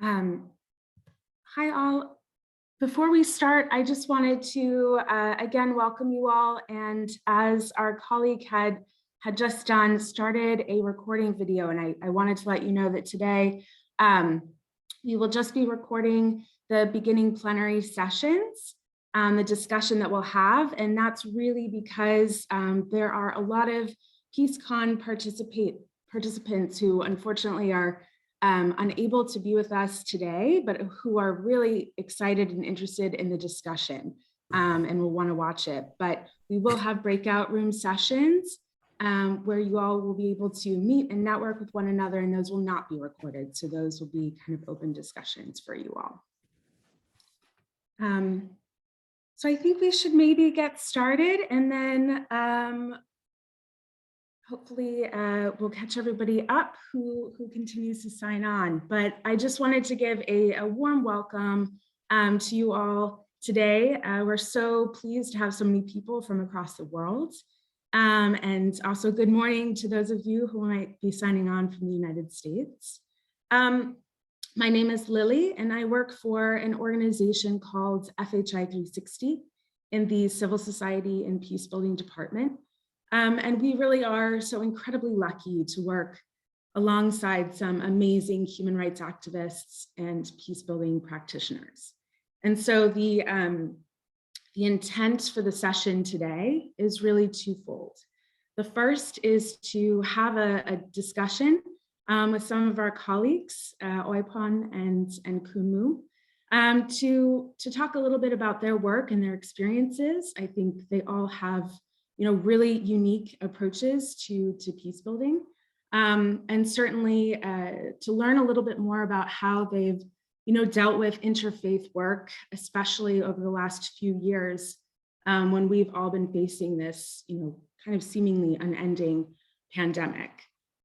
Hi all. Before we start, I just wanted to again welcome you all, and as our colleague had just done, started a recording video, and I wanted to let you know that today we will just be recording the beginning plenary sessions, the discussion that we'll have, and that's really because there are a lot of PeaceCon participants who unfortunately are unable to be with us today, but who are really excited and interested in the discussion and will want to watch it. But we will have breakout room sessions where you all will be able to meet and network with one another, and those will not be recorded. So those will be kind of open discussions for you all. So I think we should maybe get started, and then hopefully we'll catch everybody up who continues to sign on. But I just wanted to give a warm welcome to you all today. We're so pleased to have so many people from across the world. And also good morning to those of you who might be signing on from the United States. My name is Lily, and I work for an organization called FHI 360 in the Civil Society and Peacebuilding Department. And we really are so incredibly lucky to work alongside some amazing human rights activists and peace-building practitioners. And so the intent for the session today is really twofold. The first is to have a discussion with some of our colleagues, Oipon and Kumu, to talk a little bit about their work and their experiences. I think they all have really unique approaches to peace building, and certainly to learn a little bit more about how they've, dealt with interfaith work, especially over the last few years, when we've all been facing this, kind of seemingly unending pandemic.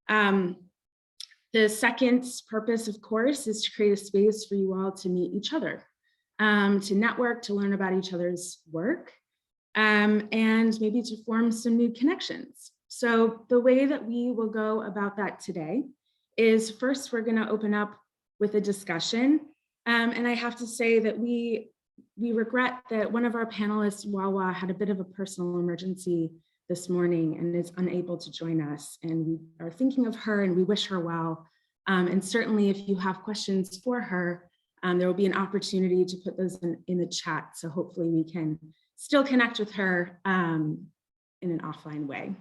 The second purpose, of course, is to create a space for you all to meet each other, to network, to learn about each other's work, and maybe to form some new connections. So the way that we will go about that today is first we're going to open up with a discussion. And I have to say that we regret that one of our panelists, Wawa, had a bit of a personal emergency this morning and is unable to join us. And we are thinking of her and we wish her well. And certainly if you have questions for her, there will be an opportunity to put those in the chat. So hopefully we can still connect with her in an offline way.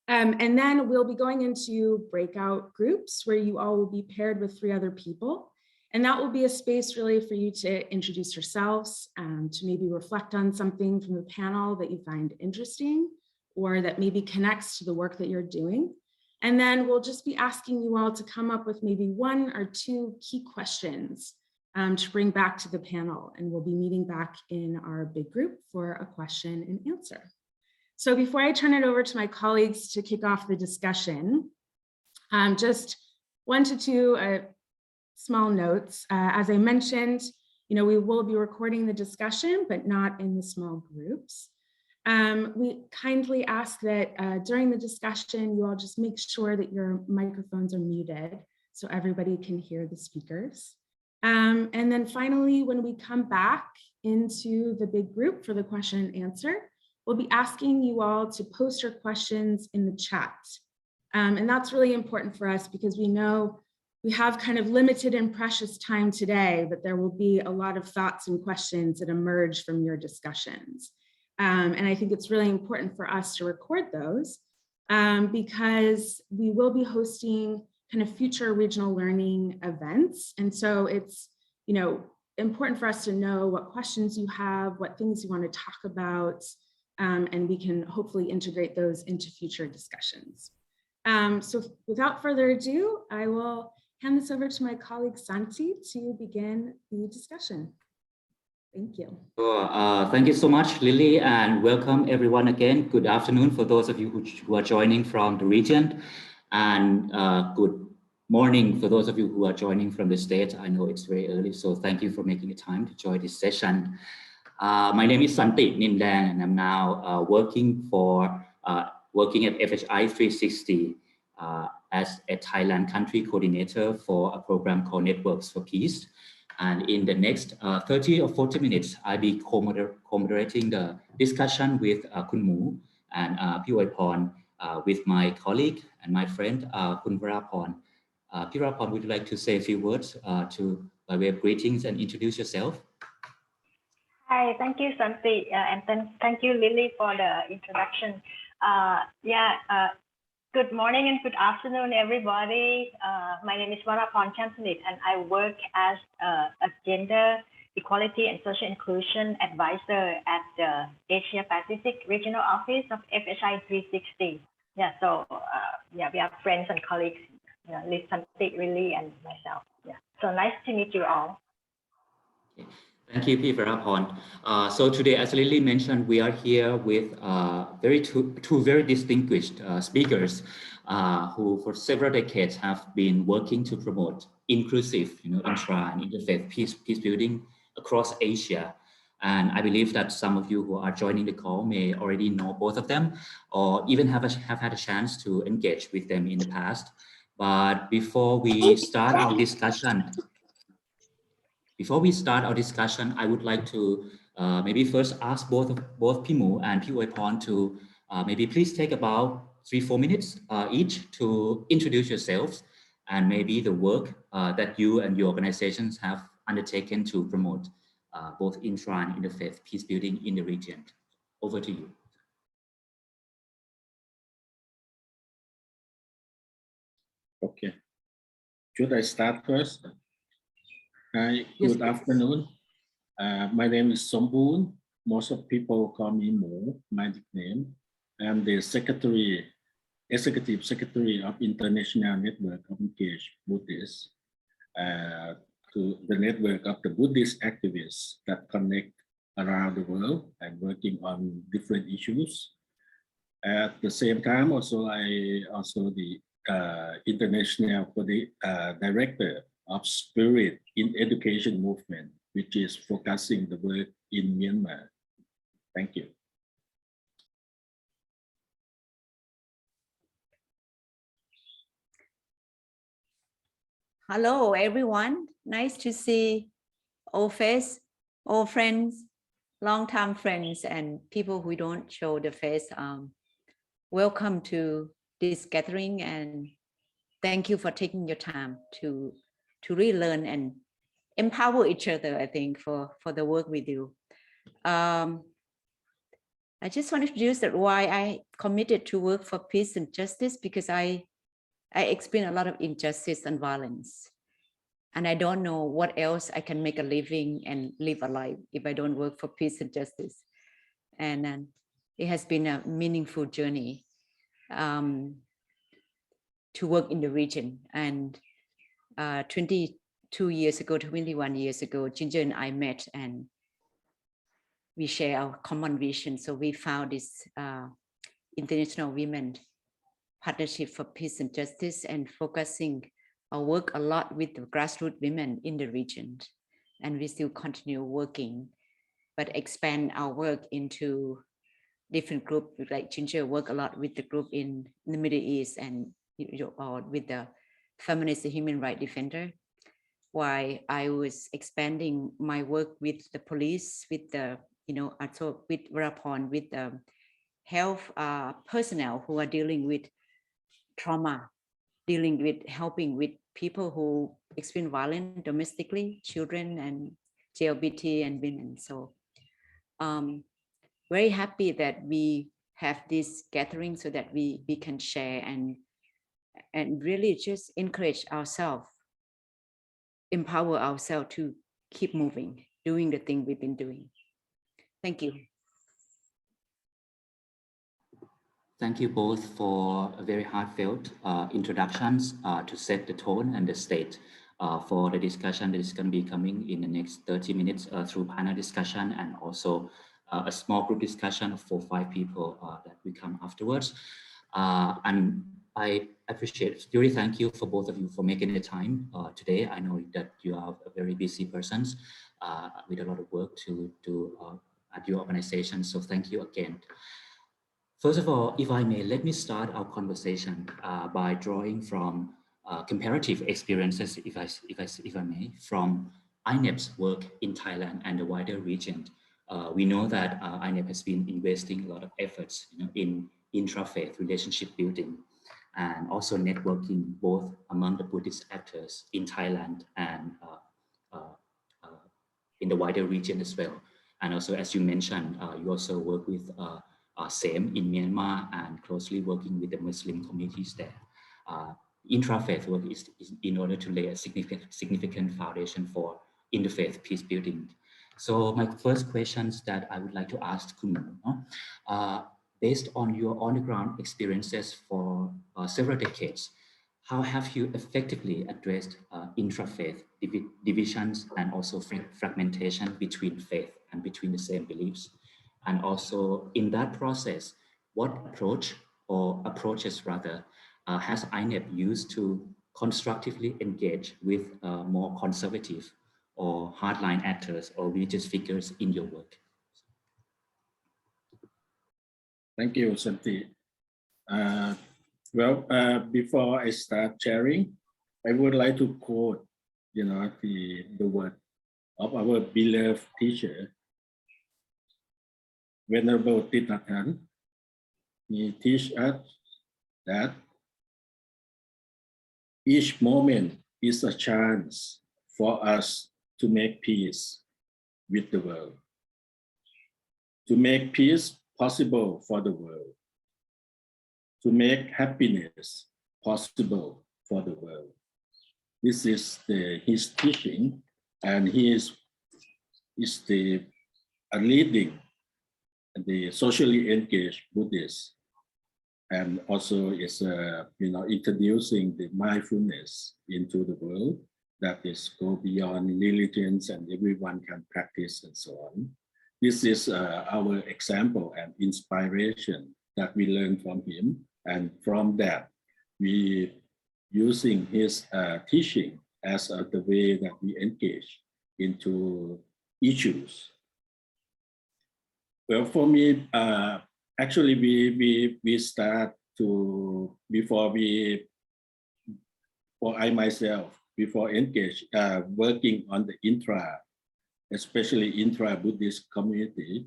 And then we'll be going into breakout groups where you all will be paired with 3 other people. And that will be a space really for you to introduce yourselves, to maybe reflect on something from the panel that you find interesting or that maybe connects to the work that you're doing. And then we'll just be asking you all to come up with maybe 1 or 2 key questions to bring back to the panel, and we'll be meeting back in our big group for a question and answer. So before I turn it over to my colleagues to kick off the discussion, just 1 to 2 small notes. As I mentioned, we will be recording the discussion, but not in the small groups. We kindly ask that during the discussion, you all just make sure that your microphones are muted so everybody can hear the speakers. And then finally, when we come back into the big group for the question and answer, we'll be asking you all to post your questions in the chat. And that's really important for us because we know we have kind of limited and precious time today, but there will be a lot of thoughts and questions that emerge from your discussions. And I think it's really important for us to record those because we will be hosting kind of future regional learning events. And so it's, important for us to know what questions you have, what things you want to talk about, and we can hopefully integrate those into future discussions. So without further ado, I will hand this over to my colleague Santi to begin the discussion. Thank you. Thank you so much, Lily, and welcome everyone again. Good afternoon for those of you who are joining from the region, and good morning for those of you who are joining from the States. I know it's very early, so thank you for making the time to join this session. My name is Santi Nindan, and I'm now working at FHI 360 as a Thailand country coordinator for a program called Networks for Peace. And in the next 30 or 40 minutes, I'll be co-moderating the discussion with Kun Mu and Piwaipon with my colleague and my friend Kun Varapon. Pirapon, would you like to say a few words by way of greetings and introduce yourself? Hi, thank you, Santi, and thank you, Lily, for the introduction. Good morning and good afternoon, everybody. My name is Varapon Champanit, and I work as a gender equality and social inclusion advisor at the Asia Pacific Regional Office of FHI 360. Yeah, so we are friends and colleagues, Liz, Santi, Lily, and myself. Yeah, so nice to meet you all. Okay. Thank you, P. Varapon. So today, as Lily mentioned, we are here with two very distinguished speakers who for several decades have been working to promote inclusive, intra and interfaith peace building across Asia. And I believe that some of you who are joining the call may already know both of them, or even have had a chance to engage with them in the past. But before we start our discussion, I would like to maybe first ask both Pimu and Piwaipon to maybe please take about 3-4 minutes each to introduce yourselves and maybe the work that you and your organizations have undertaken to promote both intra and interfaith peace building in the region. Over to you. Okay. Should I start first? Hi, good afternoon. My name is Somboon. Most of people call me Mo, my nickname. I'm the executive secretary of International Network of Engaged Buddhists, to the network of the Buddhist activists that connect around the world and working on different issues. At the same time, I also the international director of Spirit in Education Movement, which is focusing the work in Myanmar. Thank you. Hello, everyone. Nice to see old face, old friends, long-time friends, and people who don't show the face. Welcome to this gathering, and thank you for taking your time to relearn and empower each other, I think, for the work we do. I just want to introduce that why I committed to work for peace and justice, because I experience a lot of injustice and violence. And I don't know what else I can make a living and live a life if I don't work for peace and justice. And it has been a meaningful journey to work in the region. And 21 years ago, Ginger and I met and we share our common vision. So we found this International Women Partnership for Peace and Justice, and focusing our work a lot with the grassroots women in the region. And we still continue working, but expand our work into different groups. Like Ginger work a lot with the group in the Middle East and with the feminist human rights defender, while I was expanding my work with the police, with the, also with Varapon, with the health personnel who are dealing with trauma, helping with people who experience violence domestically, children and LGBT and women. So very happy that we have this gathering so that we can share and really just encourage ourselves, empower ourselves to keep moving, doing the thing we've been doing. Thank you. Thank you both for a very heartfelt introductions to set the tone and the state for the discussion that is going to be coming in the next 30 minutes through panel discussion, and also a small group discussion of 4 or 5 people that will come afterwards. And I appreciate, really thank you for both of you for making the time today. I know that you are a very busy persons with a lot of work to do at your organization. So thank you again. First of all, if I may, let me start our conversation by drawing from comparative experiences, if I may, from INEP's work in Thailand and the wider region. We know that INEP has been investing a lot of efforts, in intra-faith relationship building and also networking both among the Buddhist actors in Thailand and in the wider region as well. And also, as you mentioned, you also work with SAME in Myanmar and closely working with the Muslim communities there. Intra-faith work is in order to lay a significant foundation for interfaith peace building. So my first questions that I would like to ask Khun Mo, based on your on-the-ground experiences for several decades, how have you effectively addressed intra-faith divisions and also fragmentation between faith and between the same beliefs? And also in that process, what approach or approaches rather has INEP used to constructively engage with more conservative or hardline actors or religious figures in your work? Thank you, Santi. Before I start sharing, I would like to quote, the word of our beloved teacher, Venerable Thich Nhat Hanh. He teaches us that each moment is a chance for us to make peace with the world, to make peace possible for the world, to make happiness possible for the world. This is his teaching, and he is leading the socially engaged Buddhists, and also is introducing the mindfulness into the world that is go beyond religions and everyone can practice and so on. This is our example and inspiration that we learn from him, and from that we using his teaching as the way that we engage into issues. Well, for me, actually, we start to before I myself engage working on the especially intra-Buddhist community,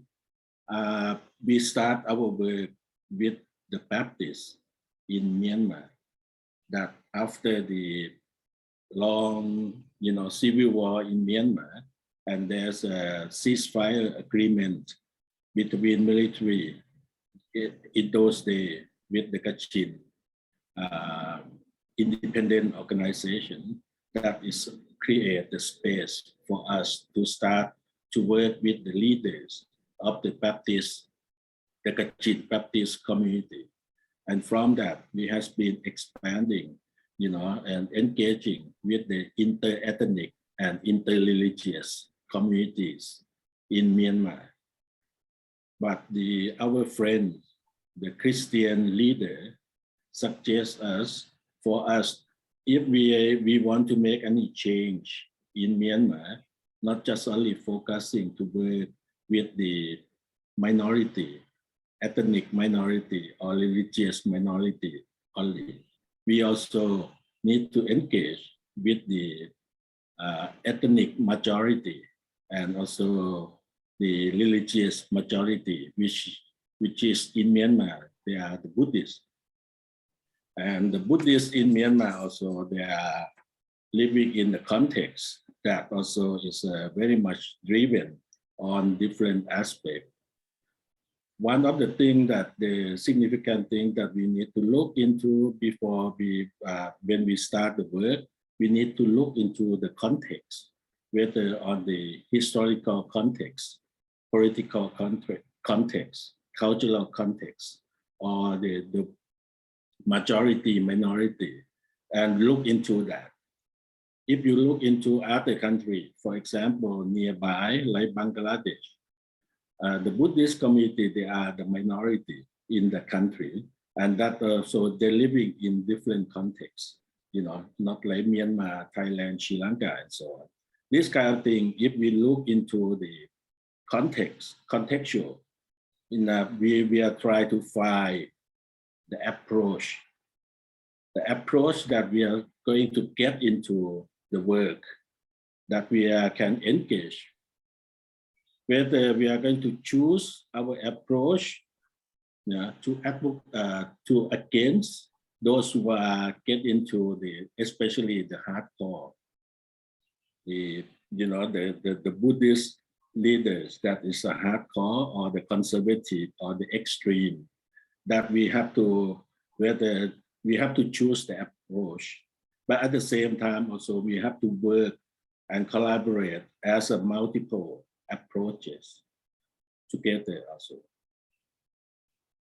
we start our work with the Baptists in Myanmar. That after the long, civil war in Myanmar, and there's a ceasefire agreement between military in those days with the Kachin independent organization, that is create the space for us to start to work with the leaders of the Kachin Baptist community. And from that, we have been expanding, and engaging with the inter-ethnic and inter-religious communities in Myanmar. But our friend, the Christian leader, suggests for us, if we want to make any change in Myanmar, not just only focusing to work with the minority, ethnic minority or religious minority only, we also need to engage with the ethnic majority and also the religious majority, which is in Myanmar, they are the Buddhists. And the Buddhists in Myanmar also, they are living in the context that also is very much driven on different aspects. One of the things the significant thing that we need to look into before when we start the work, we need to look into the context, whether on the historical context, political context, cultural context, or the majority, minority, and look into that. If you look into other countries, for example, nearby, like Bangladesh, the Buddhist community, they are the minority in the country, and that also they're living in different contexts, not like Myanmar, Thailand, Sri Lanka, and so on. This kind of thing, if we look into the contextual, we are trying to find the approach that we are going to get into the work that we can engage. Whether we are going to choose our approach to against those who get into especially the hardcore, the Buddhist leaders, that is a hardcore or the conservative or the extreme, that we have to choose the approach, but at the same time also we have to work and collaborate as a multiple approaches together also.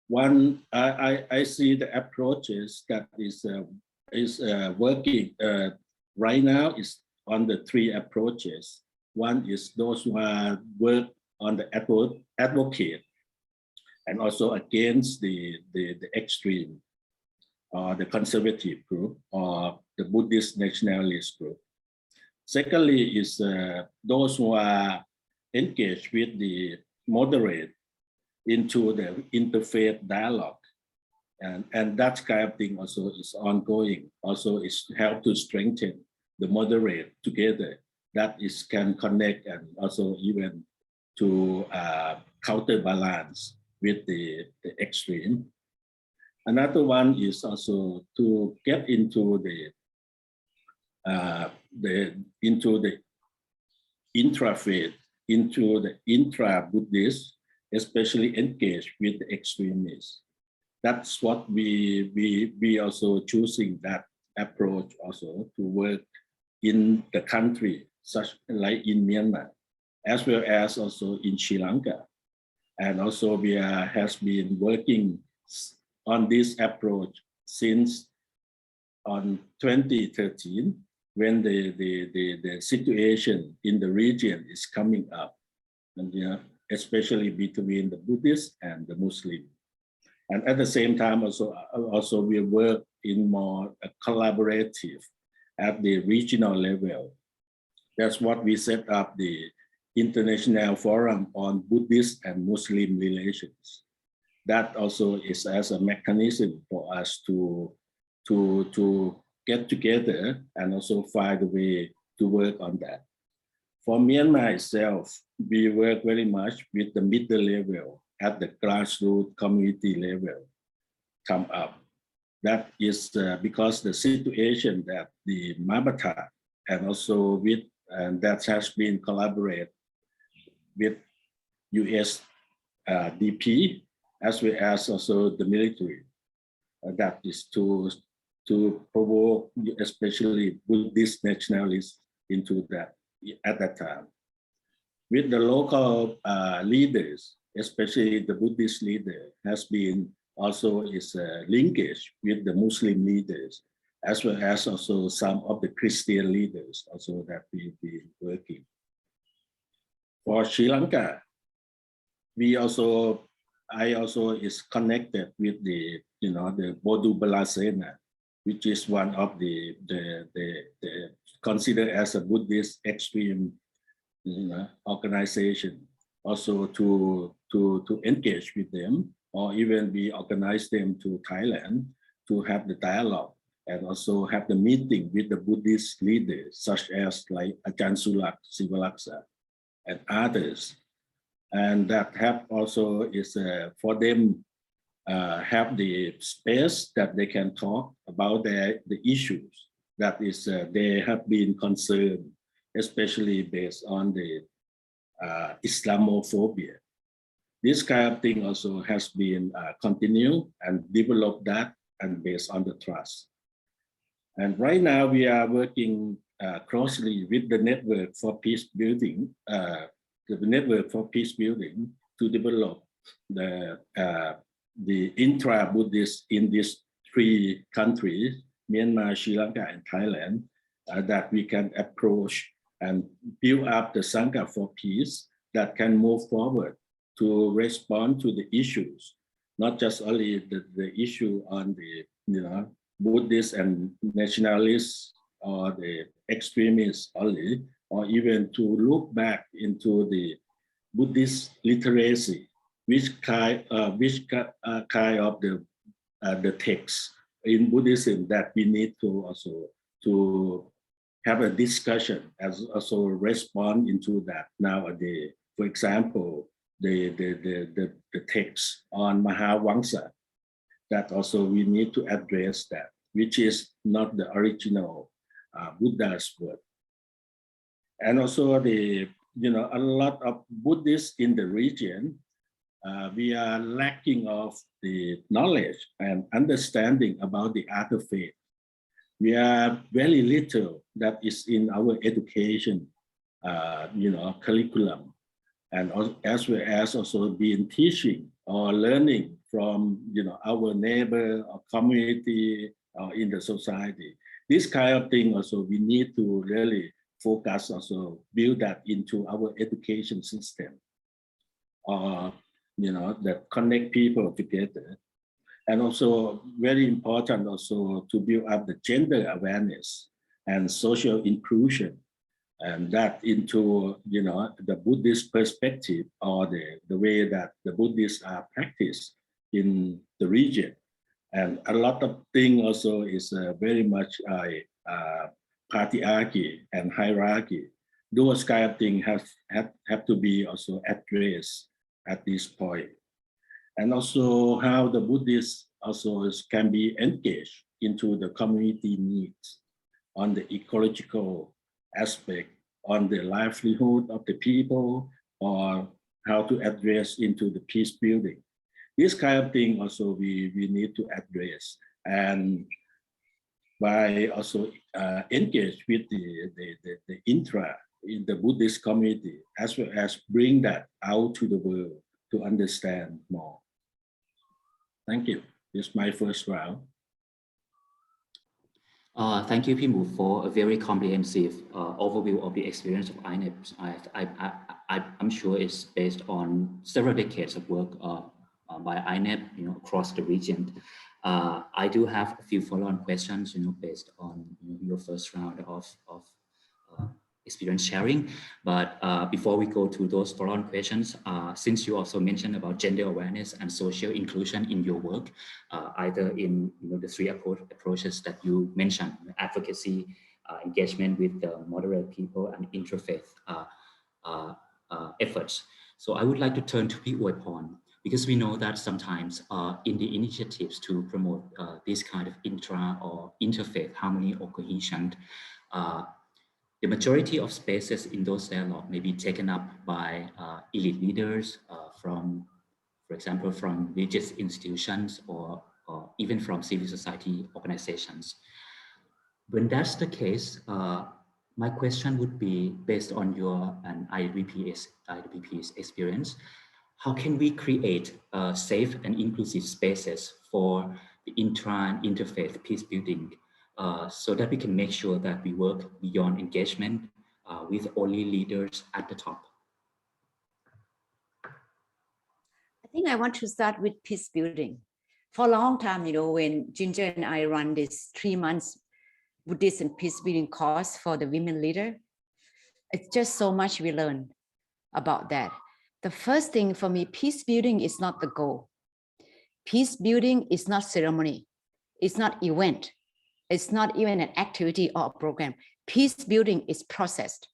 One, I see the approaches that is working right now is on the three approaches. One is those who work on the advocate and also against the extreme or the conservative group or the Buddhist nationalist group. Secondly is those who are engaged with the moderate into the interfaith dialogue, and that kind of thing also is ongoing. Also is help to strengthen the moderate together, that is can connect and also even to counterbalance with the extreme. Another one is also to get into the intra-faith, into the intra-Buddhist, especially engaged with the extremists. That's what we also choosing that approach also to work in the country, such like in Myanmar, as well as also in Sri Lanka. And also we has been working on this approach since on 2013, when the situation in the region is coming up, and especially between the Buddhists and the Muslim. And at the same time also we work in more collaborative at the regional level. That's what we set up the International Forum on Buddhist and Muslim Relations. That also is as a mechanism for us to get together and also find a way to work on that. For Myanmar itself, we work very much with the middle level at the grassroots community level come up. That is because the situation that the Mabata and also with, and that has been collaborated with US DP as well as also the military. That is to provoke especially Buddhist nationalists into that at that time. With the local leaders, especially the Buddhist leader, has been also is linkage with the Muslim leaders, as well as also some of the Christian leaders also that we've been working. For Sri Lanka, I also is connected with the Bodu Balasena, which is one of the considered as a Buddhist extreme organization, also to engage with them, or even we organize them to Thailand to have the dialogue and also have the meeting with the Buddhist leaders, such as like Ajahn Sulak, Sivalaksa, and others. And that have also is for them have the space that they can talk about the issues that is they have been concerned, especially based on the Islamophobia. This kind of thing also has been continued and developed that and based on the trust. And right now we are working closely with the Network for Peacebuilding, to develop the intra-Buddhist in these three countries, Myanmar, Sri Lanka, and Thailand, that we can approach and build up the Sangha for Peace that can move forward to respond to the issues, not just only the issue on the Buddhist and nationalists or the extremists only, or even to look back into the Buddhist literacy which kind of the text in Buddhism that we need to also to have a discussion as also respond into that nowadays. For example, the text on Mahavamsa, that also we need to address that, which is not the original Buddha's word. And also a lot of Buddhists in the region, we are lacking of the knowledge and understanding about the other faith. We are very little that is in our education, curriculum, and as well as also being teaching or learning from our neighbor or community or in the society. This kind of thing also we need to really focus, also build that into our education system, that connect people together. And also very important also to build up the gender awareness and social inclusion, and that into the Buddhist perspective, or the way that the Buddhists are practiced in the region. And a lot of things also is very much patriarchy and hierarchy. Those kind of things have to be also addressed at this point. And also how the Buddhists also can be engaged into the community needs on the ecological aspect, on the livelihood of the people, or how to address into the peace building. This kind of thing also we need to address, and by also engage with the intra in the Buddhist community, as well as bring that out to the world to understand more. Thank you. This is my first round. Thank you, Pimu, for a very comprehensive overview of the experience of INEP. I'm sure it's based on several decades of work by INEP, across the region. I do have a few follow-on questions, based on your first round of experience sharing. But before we go to those follow-on questions, since you also mentioned about gender awareness and social inclusion in your work, either in the three approaches that you mentioned, advocacy, engagement with the moderate people, and interfaith efforts. So I would like to turn to Piuiporn, because we know that sometimes in the initiatives to promote this kind of intra or interfaith harmony or cohesion, the majority of spaces in those dialogues may be taken up by elite leaders from, for example, from religious institutions or even from civil society organizations. When that's the case, my question would be, based on your and IWP's experience, how can we create safe and inclusive spaces for the intra and interfaith peace building, so that we can make sure that we work beyond engagement with only leaders at the top? I think I want to start with peace building. For a long time, when Ginger and I run this 3 months Buddhist and peace building course for the women leader, it's just so much we learn about that. The first thing for me, peace building is not the goal. Peace building is not ceremony. It's not event. It's not even an activity or a program. Peace building is processed.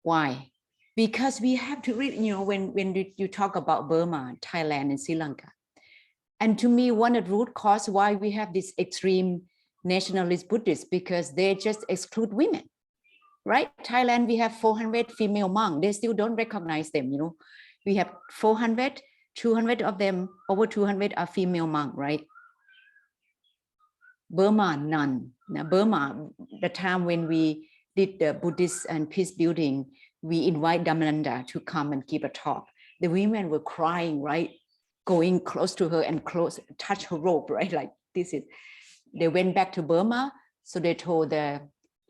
Why? Because we have to read, when you talk about Burma, Thailand, and Sri Lanka. And to me, one of the root causes why we have this extreme nationalist Buddhists, because they just exclude women. Right? Thailand, we have 400 female monks. They still don't recognize them, We have 400, 200 of them, over 200 are female monks, right? Burma, none. Now, Burma, the time when we did the Buddhist and peace building, we invite Dhammananda to come and give a talk. The women were crying, right? Going close to her and touch her robe, right? Like this is, they went back to Burma. So they told the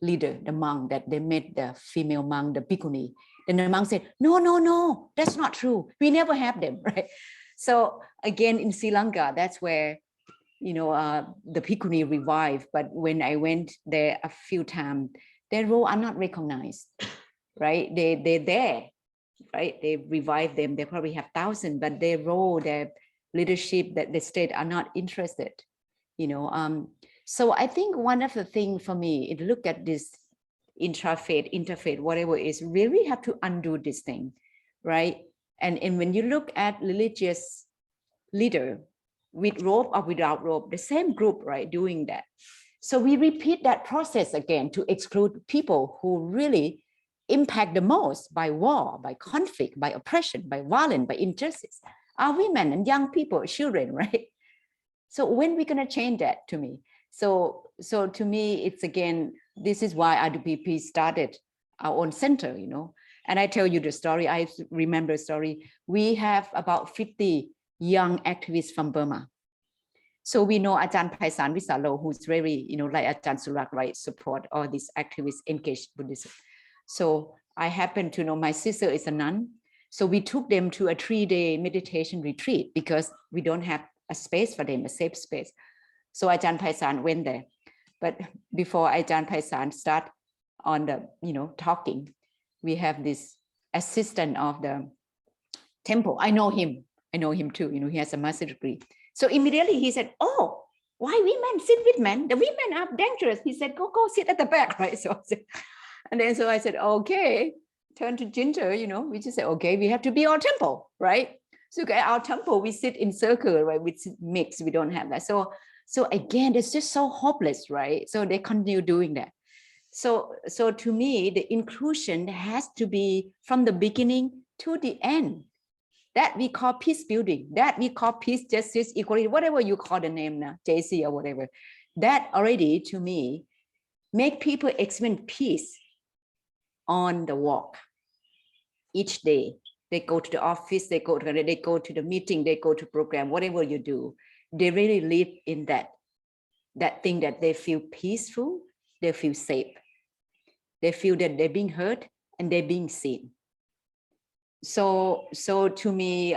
leader, the monk, that they met the female monk, the bhikkhuni. Then the monk said, no, that's not true. We never have them, right? So again, in Sri Lanka, that's where, the bhikkhuni revived. But when I went there a few times, their role are not recognized, right? They're there, right? They revive them. They probably have thousands, but their role, their leadership, that the state are not interested, you know. So I think one of the things for me, is look at this intrafaith, interfaith, whatever it is, really have to undo this thing, right? And when you look at religious leader with rope or without rope, the same group, right, doing that. So we repeat that process again to exclude people who really impact the most by war, by conflict, by oppression, by violence, by injustice, are women and young people, children, right? So when we're going to change that, to me? So to me, it's again, this is why IWPP started our own center, you know. And I tell you the story, I remember a story. We have about 50 young activists from Burma. So we know Ajahn Paisan Visalo, who's very, you know, like Ajahn Surak, right, support all these activists engaged Buddhism. So I happen to know my sister is a nun. So we took them to a 3-day meditation retreat because we don't have a space for them, a safe space. So Ajahn Paisan went there. But before Ajahn Paisan start on the, you know, talking, we have this assistant of the temple. I know him too, you know, he has a master's degree. So immediately he said, oh, why women sit with men? The women are dangerous. He said, go sit at the back, right? So I said, okay, turn to Ginger, you know, we just said, okay, we have to be our temple, right? So at our temple, we sit in circle, right? We mix, we don't have that. So again, it's just so hopeless, right? So they continue doing that. So to me, the inclusion has to be from the beginning to the end. That we call peace building, that we call peace, justice, equality, whatever you call the name now, JC or whatever. That already, to me, make people experience peace on the walk each day. They go to the office, they go to the meeting, they go to program, whatever you do. They really live in that thing that they feel peaceful, they feel safe. They feel that they're being heard and they're being seen. So to me,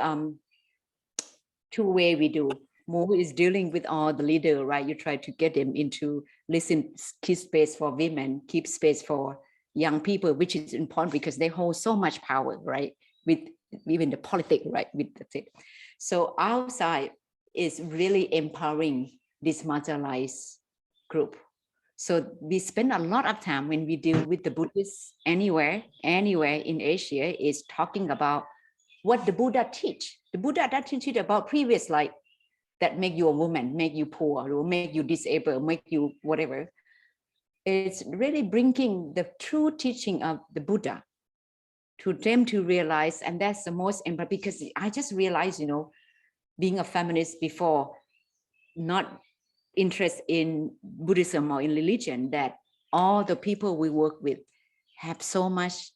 two way we do. More is dealing with all the leader, right? You try to get them into keep space for women, keep space for young people, which is important because they hold so much power, right? With even the politics, right? That's it. So outside is really empowering this marginalized group. So we spend a lot of time when we deal with the Buddhists anywhere in Asia is talking about what the Buddha teach. The Buddha that teach it about previous life that make you a woman, make you poor, or make you disabled, make you whatever. It's really bringing the true teaching of the Buddha to them to realize, and that's the most important, because I just realized, you know, being a feminist before, not interest in Buddhism or in religion, that all the people we work with have so much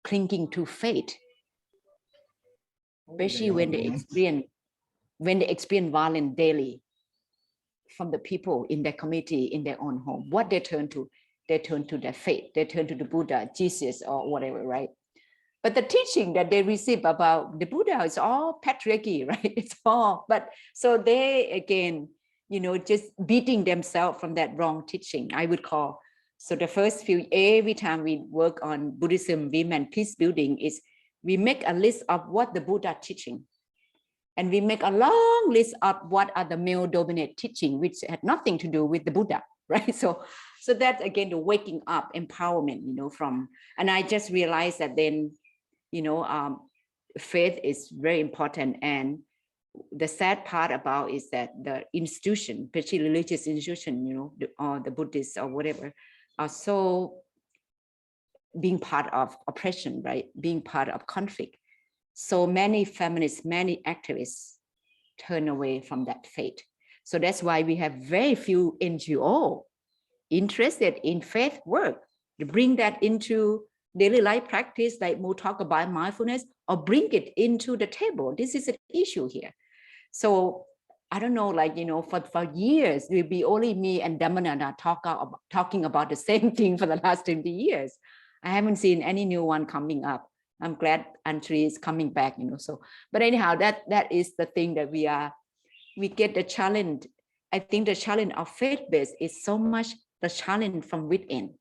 clinging to faith, especially when they experience violence daily from the people in their community, in their own home. What they turn to their faith, they turn to the Buddha, Jesus, or whatever, right? But the teaching that they receive about the Buddha is all patriarchy, right? It's all, but so they again, you know, just beating themselves from that wrong teaching, I would call. So the first few, every time we work on Buddhism, women, peace building, is we make a list of what the Buddha teaching. And we make a long list of what are the male dominated teaching, which had nothing to do with the Buddha, right? So that's again, the waking up empowerment, you know, from, and I just realized that then, you know, faith is very important. And the sad part about is that the institution, especially religious institution, you know, or the Buddhists or whatever, are so being part of oppression, right? Being part of conflict. So many feminists, many activists turn away from that faith. So that's why we have very few NGO interested in faith work to bring that into daily life practice, like we'll talk about mindfulness, or bring it into the table. This is an issue here. So I don't know, like, you know, for years, it will be only me and Damananda talking about the same thing for the last 20 years. I haven't seen any new one coming up. I'm glad Antri is coming back, you know. So, but anyhow, that is the thing that we get the challenge. I think the challenge of faith-based is so much the challenge from within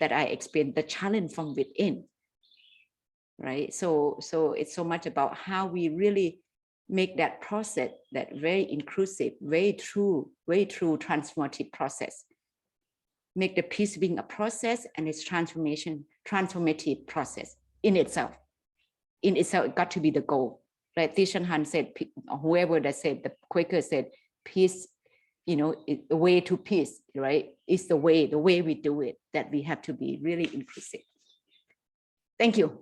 that I experienced, the challenge from within, right? So it's so much about how we really make that process, that very inclusive, very true transformative process. Make the peace being a process, and its transformative process in itself. In itself, it got to be the goal. Like Tishan Han said, whoever that said, the Quaker said, peace, you know, the way to peace, right? It's the way we do it, that we have to be really inclusive. Thank you.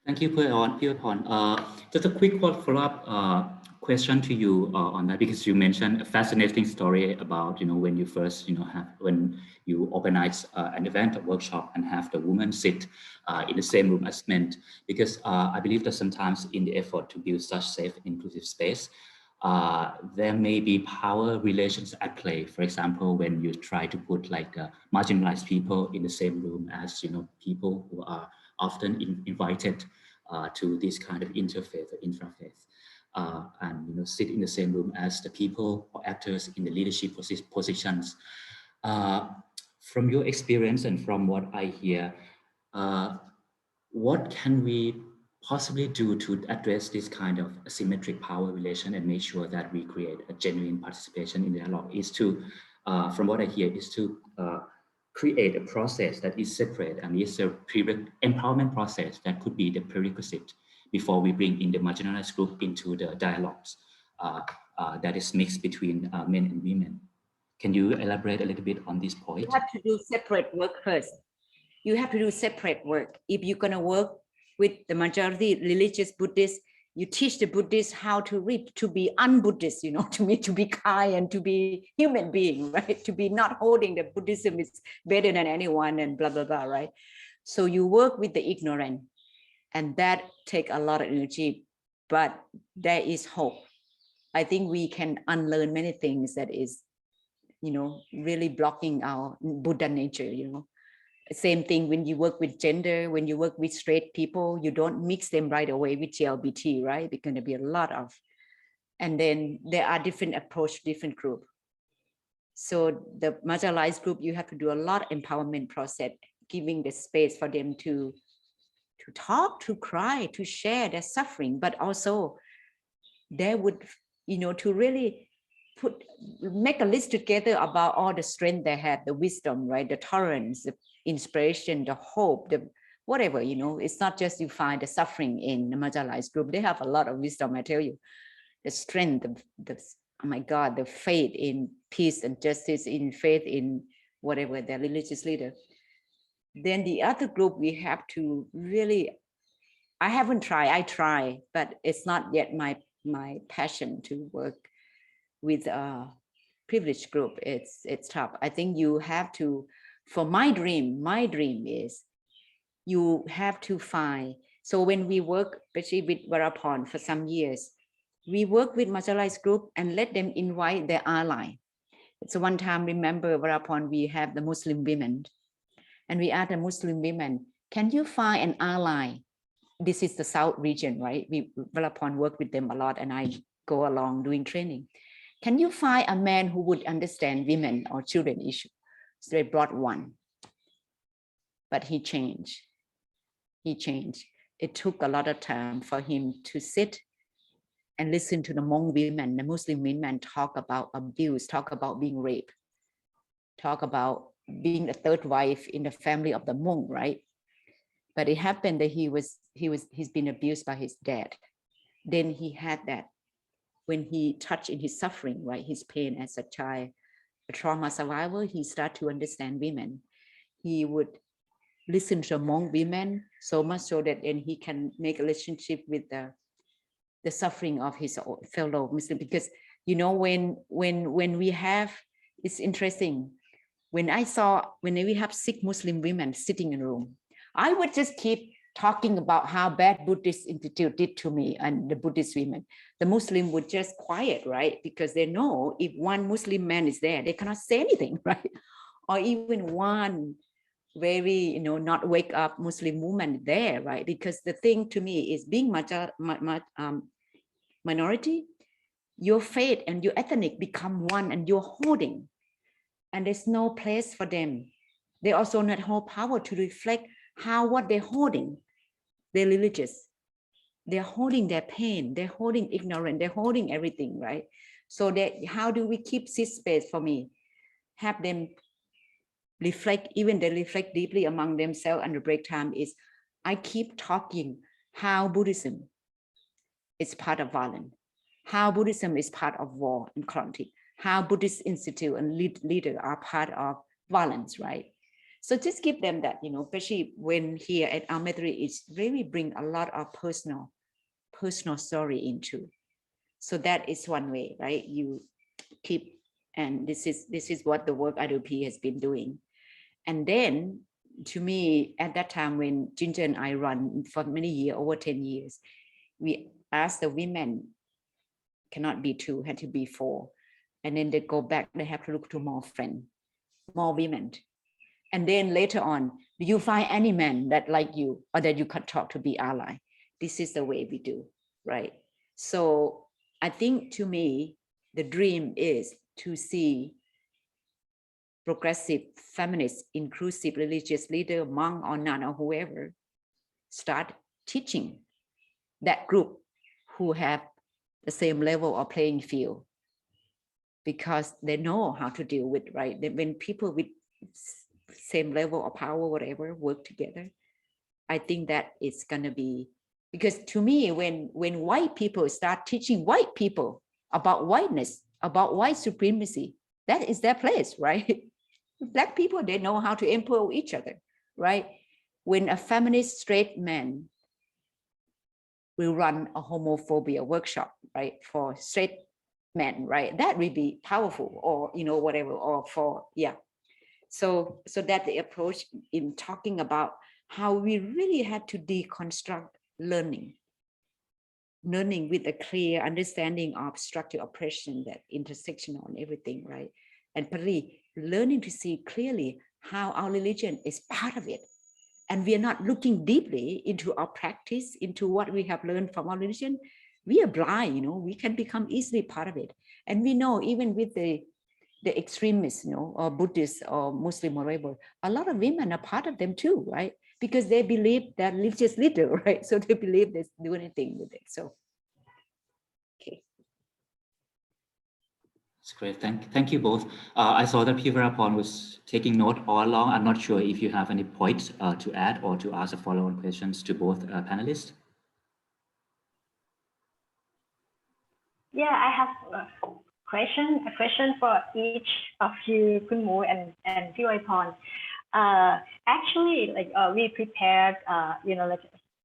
Thank you, Pierpon. Just a quick follow-up question to you on that, because you mentioned a fascinating story about, you know, when you first, you know, when you organize an event, a workshop, and have the women sit in the same room as men. Because I believe that sometimes in the effort to build such safe, inclusive space, there may be power relations at play. For example, when you try to put like marginalized people in the same room as, you know, people who are often invited to this kind of interfaith or intrafaith, and, you know, sit in the same room as the people or actors in the leadership positions. From your experience and from what I hear, what can we possibly do to address this kind of asymmetric power relation and make sure that we create a genuine participation in dialogue? Is to, from what I hear, is to create a process that is separate and is a empowerment process that could be the prerequisite before we bring in the marginalized group into the dialogues that is mixed between men and women. Can you elaborate a little bit on this point? You have to do separate work first. You have to do separate work. If you're going to work with the majority religious Buddhists, you teach the Buddhists how to read, to be un-Buddhist, you know, to be kind and to be human being, right? To be not holding that Buddhism is better than anyone and blah, blah, blah, right? So you work with the ignorant, and that takes a lot of energy, but there is hope. I think we can unlearn many things that is, you know, really blocking our Buddha nature, you know. Same thing when you work with gender, when you work with straight people, you don't mix them right away with LGBT, right? There's going to be a lot of, and then there are different approach, different group. So the marginalized group, you have to do a lot of empowerment process, giving the space for them to talk, to cry, to share their suffering, but also they would, you know, to really make a list together about all the strength they have, the wisdom, right? The tolerance, the inspiration, the hope, the whatever, you know. It's not just you find the suffering in the marginalized group. They have a lot of wisdom, I tell you. The strength, oh my God, the faith in peace and justice, in faith in whatever their religious leader. Then the other group, we have to really, I haven't tried, I try, but it's not yet my passion to work with a privileged group. It's tough. I think you have to, for my dream is you have to find, so when we work, especially with Varapon for some years, we work with marginalized group and let them invite their ally. So one time, remember Varapon, we have the Muslim women, and we asked the Muslim women, can you find an ally? This is the South region, right? Varapon work with them a lot, and I go along doing training. Can you find a man who would understand women or children issue? So they brought one, but he changed. It took a lot of time for him to sit and listen to the Hmong women, the Muslim women talk about abuse, talk about being raped, talk about being a third wife in the family of the Hmong, right? But it happened that he's been abused by his dad. Then he had that. When he touched in his suffering, right, his pain as a child, a trauma survivor, he started to understand women. He would listen to Hmong women so much so that then he can make a relationship with the suffering of his fellow Muslim. Because, you know, when we have, it's interesting. When we have 6 Muslim women sitting in a room, I would just keep talking about how bad Buddhist Institute did to me and the Buddhist women. The Muslim would just quiet, right? Because they know if one Muslim man is there, they cannot say anything, right? Or even one very, you know, not wake up Muslim woman there, right? Because the thing to me is being minority, your faith and your ethnic become one and you're holding, and there's no place for them. They also not hold power to reflect how what they're holding they're religious. They're holding their pain, they're holding ignorance, they're holding everything, right? So that how do we keep this space for me? Have them reflect, even they reflect deeply among themselves under break time is, I keep talking how Buddhism is part of violence, how Buddhism is part of war and conflict, how Buddhist institute and leader are part of violence, right? So just give them that, especially when here at Almetri, it's really bring a lot of personal story into. So that is one way, right? You keep, and this is what the work IWP has been doing. And then to me, at that time when Ginger and I run for many years, over 10 years, we asked the women, cannot be 2, had to be 4. And then they go back, they have to look to more friends, more women. And then later on, do you find any man that like you or that you can talk to be ally? This is the way we do, right? So I think to me, the dream is to see progressive, feminist, inclusive religious leader, monk or nun or whoever, start teaching that group who have the same level of playing field, because they know how to deal with, right? When people with same level of power, whatever, work together, I think that it's gonna be, because to me, when white people start teaching white people about whiteness, about white supremacy, that is their place, right? Black people, they know how to empower each other, right? When a feminist straight man will run a homophobia workshop, right, for straight men, right, that will be powerful, or whatever, or for so that the approach in talking about how we really had to deconstruct learning with a clear understanding of structural oppression, that intersectional and everything, right? And partly learning to see clearly how our religion is part of it. And we are not looking deeply into our practice, into what we have learned from our religion. We are blind, we can become easily part of it. And we know even with the extremists, or Buddhists or Muslim or whatever, a lot of women are part of them too, right? Because they believe that religious leader, right? So they believe they do anything with it. So, okay. That's great. Thank you both. I saw that Pivarapon was taking note all along. I'm not sure if you have any points to add or to ask a follow-on questions to both panelists. Yeah, I have a question for each of you, Kunmu and Pivarapon. Actually, we prepared,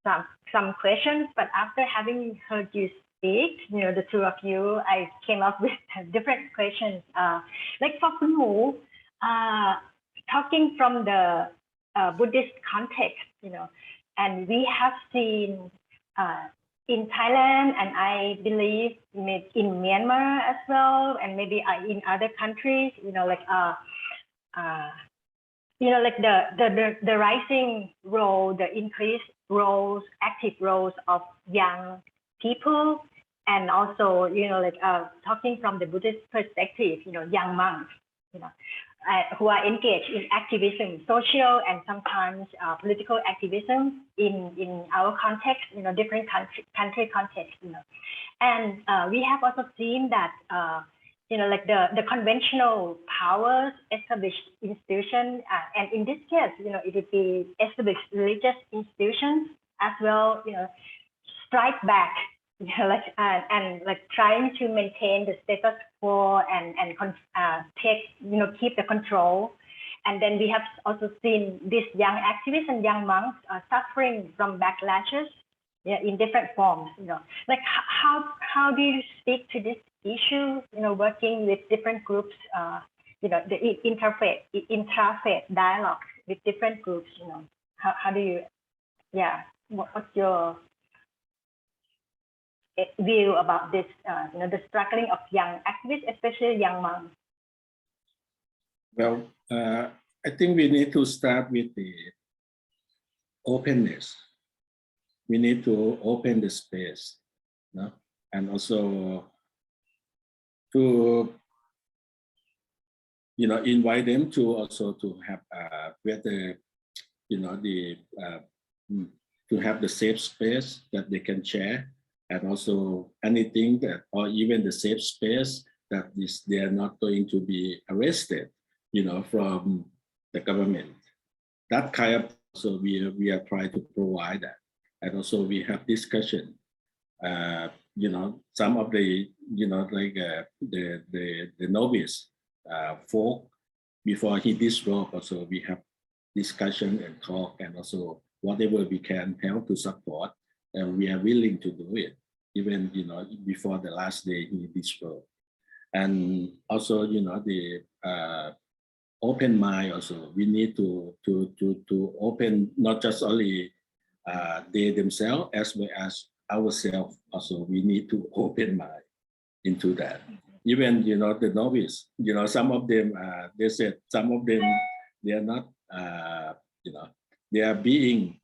some questions, but after having heard you speak, the two of you, I came up with different questions. Like for Kunmu, talking from the Buddhist context, and we have seen in Thailand, and I believe in Myanmar as well, and maybe in other countries, the rising role, the increased roles, active roles of young people, and also, talking from the Buddhist perspective, young monks, who are engaged in activism, social and sometimes political activism in our context, different country context, And we have also seen that, the conventional powers, established institutions, and in this case, it would be established religious institutions as well, strike back, and trying to maintain the status quo and keep the control. And then we have also seen these young activists and young monks suffering from backlashes in different forms. How do you speak to this issue? Working with different groups, the intrafaith dialogue with different groups. How do you? What's your view about this, the struggling of young activists, especially young monks? Well, I think we need to start with the openness. We need to open the space, and also to, invite them to also to have whether, to have the safe space that they can share, and also anything that, or even the safe space that they are not going to be arrested, from the government. That kind of, so we are trying to provide that. And also we have discussion, some of the, the novice folk, before he disrobed, also we have discussion and talk, and also whatever we can help to support, and we are willing to do it, even, before the last day he disrobed. And also, the open mind also, we need to open, not just only they themselves, as well as ourselves also, we need to open mind into that. Even, the novice, some of them, they said, some of them, they are not, they are being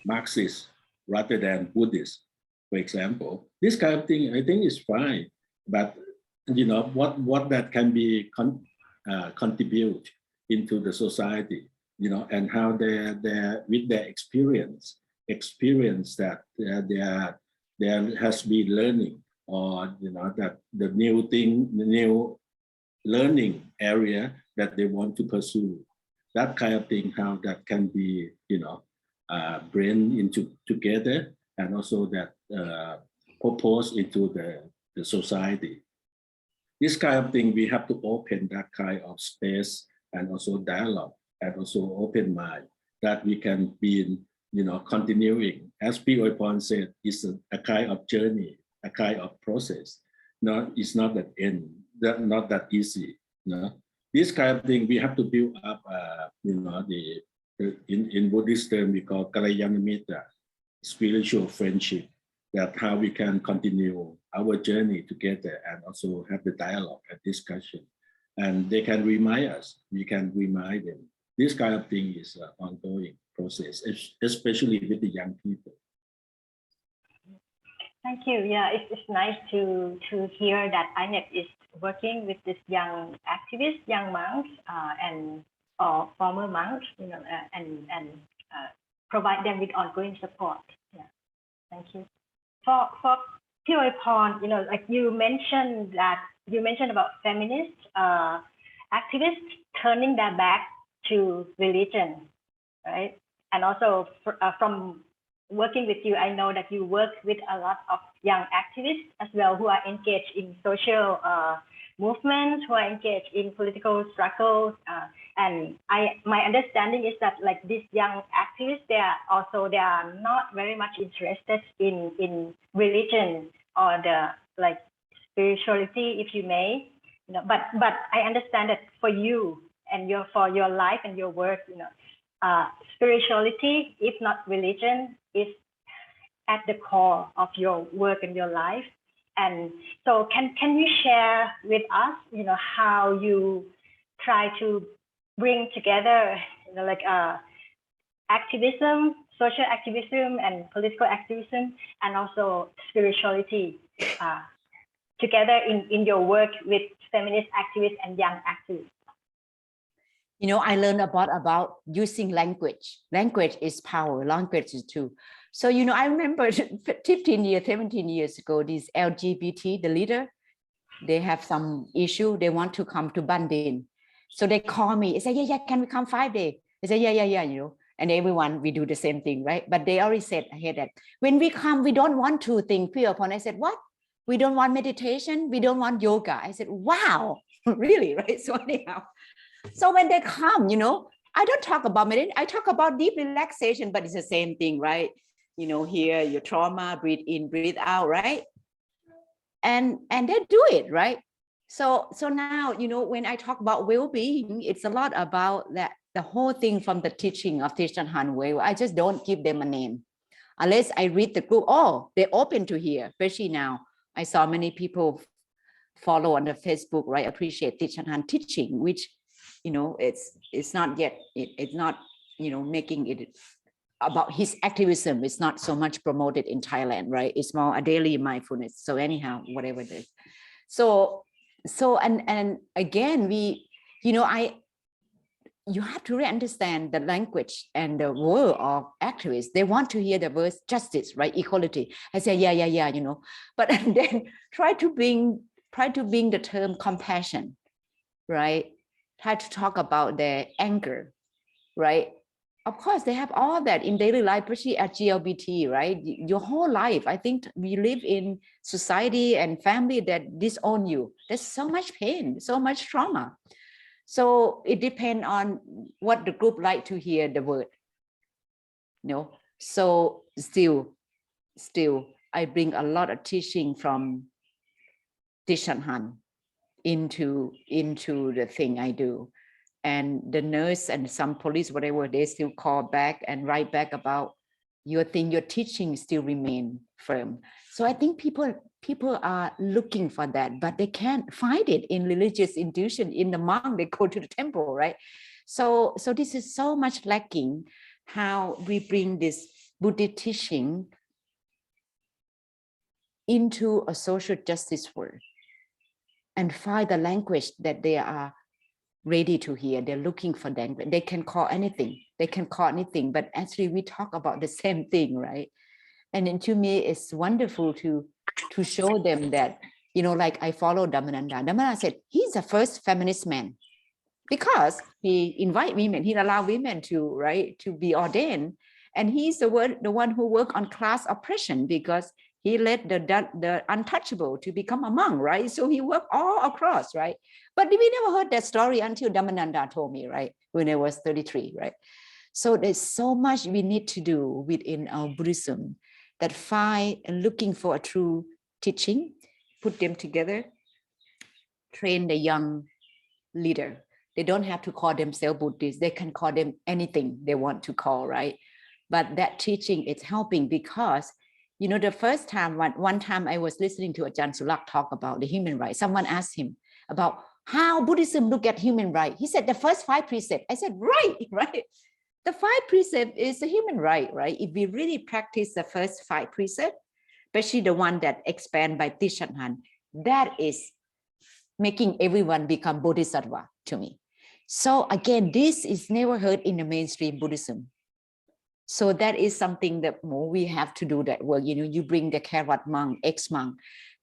Marxist rather than Buddhist, for example. This kind of thing, I think is fine, but, what that can be contribute into the society, and how they with their experience that there has been learning, or that the new learning area that they want to pursue, that kind of thing, how that can be bring into together, and also that proposed into the society. This kind of thing, we have to open that kind of space, and also dialogue, and also open mind, that we can be, continuing. As P. Oipon said, it's a kind of journey, a kind of process. It's not that end, not that easy. This kind of thing, we have to build up, in Buddhist term, we call Kalyanamita, spiritual friendship, that how we can continue our journey together, and also have the dialogue and discussion. And they can remind us, we can remind them. This kind of thing is an ongoing process, especially with the young people. Thank you. Yeah, it's nice to hear that INET is working with this young activists, young monks, and former monks, and provide them with ongoing support. Yeah, thank you. For Puripon, like you mentioned about feminist activists turning their back to religion, right? And also from working with you, I know that you work with a lot of young activists as well, who are engaged in social movements, who are engaged in political struggles. And my understanding is that, like, these young activists, they are not very much interested in religion or the, like, spirituality, if you may. But I understand that for you and for your life and your work, spirituality, if not religion, is at the core of your work and your life. And so can you share with us, how you try to bring together, activism, social activism, and political activism, and also spirituality together in your work with feminist activists and young activists? I learned about using language. Language is power, language is too. So, I remember 17 years ago, this LGBT, the leader, they have some issue. They want to come to Bandin. So they call me. They say, yeah, can we come 5 days? I say, yeah, and everyone, we do the same thing, right? But they already said, I hear that. When we come, we don't want to think pure upon. I said, what? We don't want meditation. We don't want yoga. I said, wow, really, right? So anyhow, so when they come, I don't talk about meditation. I talk about deep relaxation, but it's the same thing, right? Here, your trauma, breathe in, breathe out, right? And they do it, right? So now, when I talk about well-being, it's a lot about that, the whole thing from the teaching of Thich Nhat Hanh way. I just don't give them a name. Unless I read the group, they're open to hear, especially now. I saw many people follow on the Facebook, right? Appreciate Thich Nhat Hanh teaching, which, it's not yet, it's not, making it about his activism. It's not so much promoted in Thailand, right? It's more a daily mindfulness. So anyhow, whatever it is. So and again, we, you have to really understand the language and the word of activists. They want to hear the words justice, right? Equality. I say, yeah, you know, but then try to bring the term compassion, right? Try to talk about their anger, right? Of course, they have all that in daily life, especially at GLBT, right? Your whole life, I think we live in society and family that disown you. There's so much pain, so much trauma. So it depends on what the group like to hear the word. No, so still, I bring a lot of teaching from Tishan Han into the thing I do. And the nurse and some police, whatever, they still call back and write back about your thing, your teaching still remain firm. So I think people are looking for that, but they can't find it in religious institution. In the monk, they go to the temple, right? So this is so much lacking, how we bring this Buddhist teaching into a social justice world and find the language that they are ready to hear. They're looking for language. They can call anything. But actually we talk about the same thing, right? And then to me, it's wonderful to show them that, you know, like I follow Dhammananda. Dhammananda said he's the first feminist man because he invite women, he allow women to be ordained, and he's the one who worked on class oppression because he led the untouchable to become a monk, right? So he worked all across, right? But we never heard that story until Dhammananda told me, right? When I was 33, right? So there's so much we need to do within our Buddhism that find and looking for a true teaching, put them together, train the young leader. They don't have to call themselves Buddhists. They can call them anything they want to call, right? But that teaching is helping because, you know, the first time, one time I was listening to Ajahn Sulak talk about the human rights. Someone asked him about how Buddhism look at human rights. He said the first 5 precepts. I said, right. The 5 precepts is a human right? If we really practice the first 5 precepts, especially the one that expand by Tishan Han, that is making everyone become Bodhisattva to me. So again, this is never heard in the mainstream Buddhism. So that is something that more we have to do that work. You know, you bring the Kharat monk, ex-monk,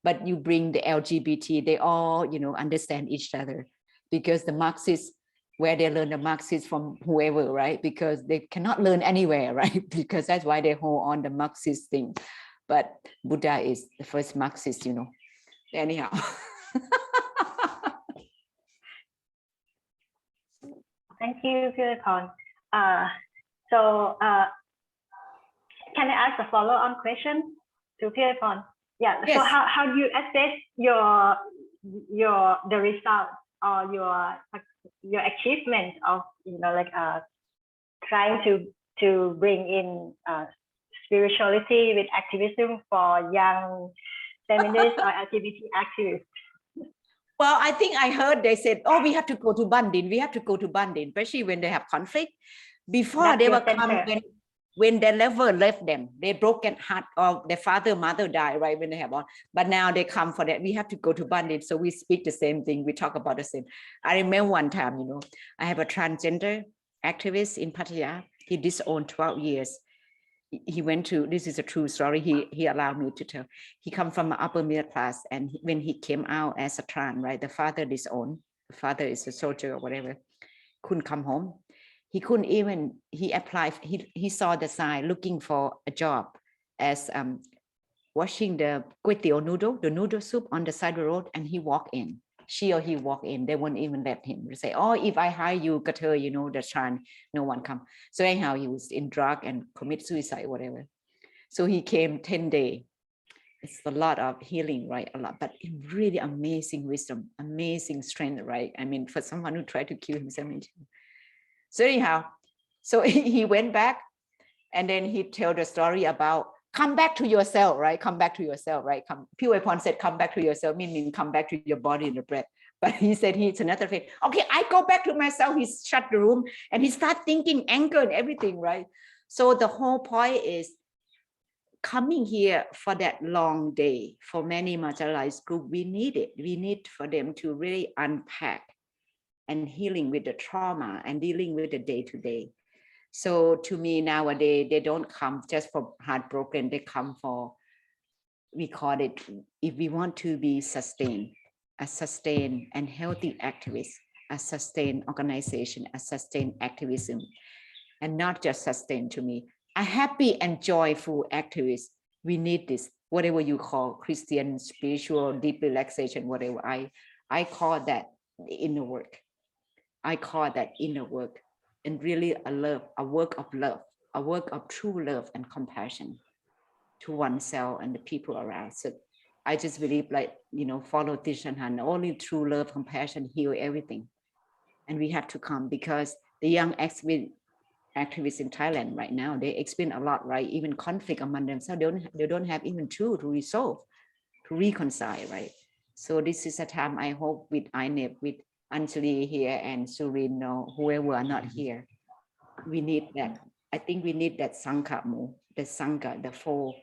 but you bring the LGBT, they all, you know, understand each other because the Marxists, where they learn the Marxists from whoever, right? Because they cannot learn anywhere, right? Because that's why they hold on the Marxist thing. But Buddha is the first Marxist, you know. Anyhow. Thank you, Purapon. Can I ask a follow-on question to Purapon? Yeah. Yes. So how do you assess the result or your achievement of, you know, like trying to bring in spirituality with activism for young feminists or LGBT activists? Well, I think I heard they said, oh, we have to go to Bandin. We have to go to Bandin, especially when they have conflict. Before they were come when their lover left them, they broken heart or their father, mother died, right, when they have one. But now they come for that. We have to go to Bandin. So we speak the same thing. We talk about the same. I remember one time, you know, I have a transgender activist in Pattaya. He disowned 12 years. He went to, this is a true story, he allowed me to tell. He come from an upper middle class, and when he came out as a trans, right, the father disowned, the father is a soldier or whatever, couldn't come home. He couldn't even, he applied, he saw the sign looking for a job as washing the kway teow noodle, the noodle soup on the side of the road, and he walked in. She or he walked in, they wouldn't even let him. They say, oh, if I hire you, got her, you know, the trans, no one come. So anyhow, he was in drug and commit suicide, whatever. So he came 10 days. It's a lot of healing, right? A lot, but really amazing wisdom, amazing strength, right? I mean, for someone who tried to kill himself. So anyhow, so he went back, and then he told the story about come back to yourself, right? Come back to yourself, right? Purapon said, come back to yourself, meaning come back to your body and the breath. But he said it's another thing. Okay, I go back to myself. He shut the room and he started thinking anger and everything, right? So the whole point is coming here for that long day for many marginalized groups. We need it. We need for them to really unpack and healing with the trauma and dealing with the day-to-day. So to me nowadays, they don't come just for heartbroken, they come for, we call it, if we want to be sustained, a sustained and healthy activist, a sustained organization, a sustained activism, and not just sustained to me, a happy and joyful activist. We need this, whatever you call Christian, spiritual, deep relaxation, whatever. I call that the inner work. I call that inner work, and really a work of love, a work of true love and compassion to oneself and the people around. So I just believe, like, follow Thich Nhat Hanh, only true love, compassion heal everything. And we have to come, because the young activists in Thailand right now, they experience a lot, right? Even conflict among themselves, they don't have even two to resolve, to reconcile, right? So this is a time, I hope, with INEP, with Anjali here and Surin, or whoever are not here, we need that. I think we need that Sangha more, the Sangha, the four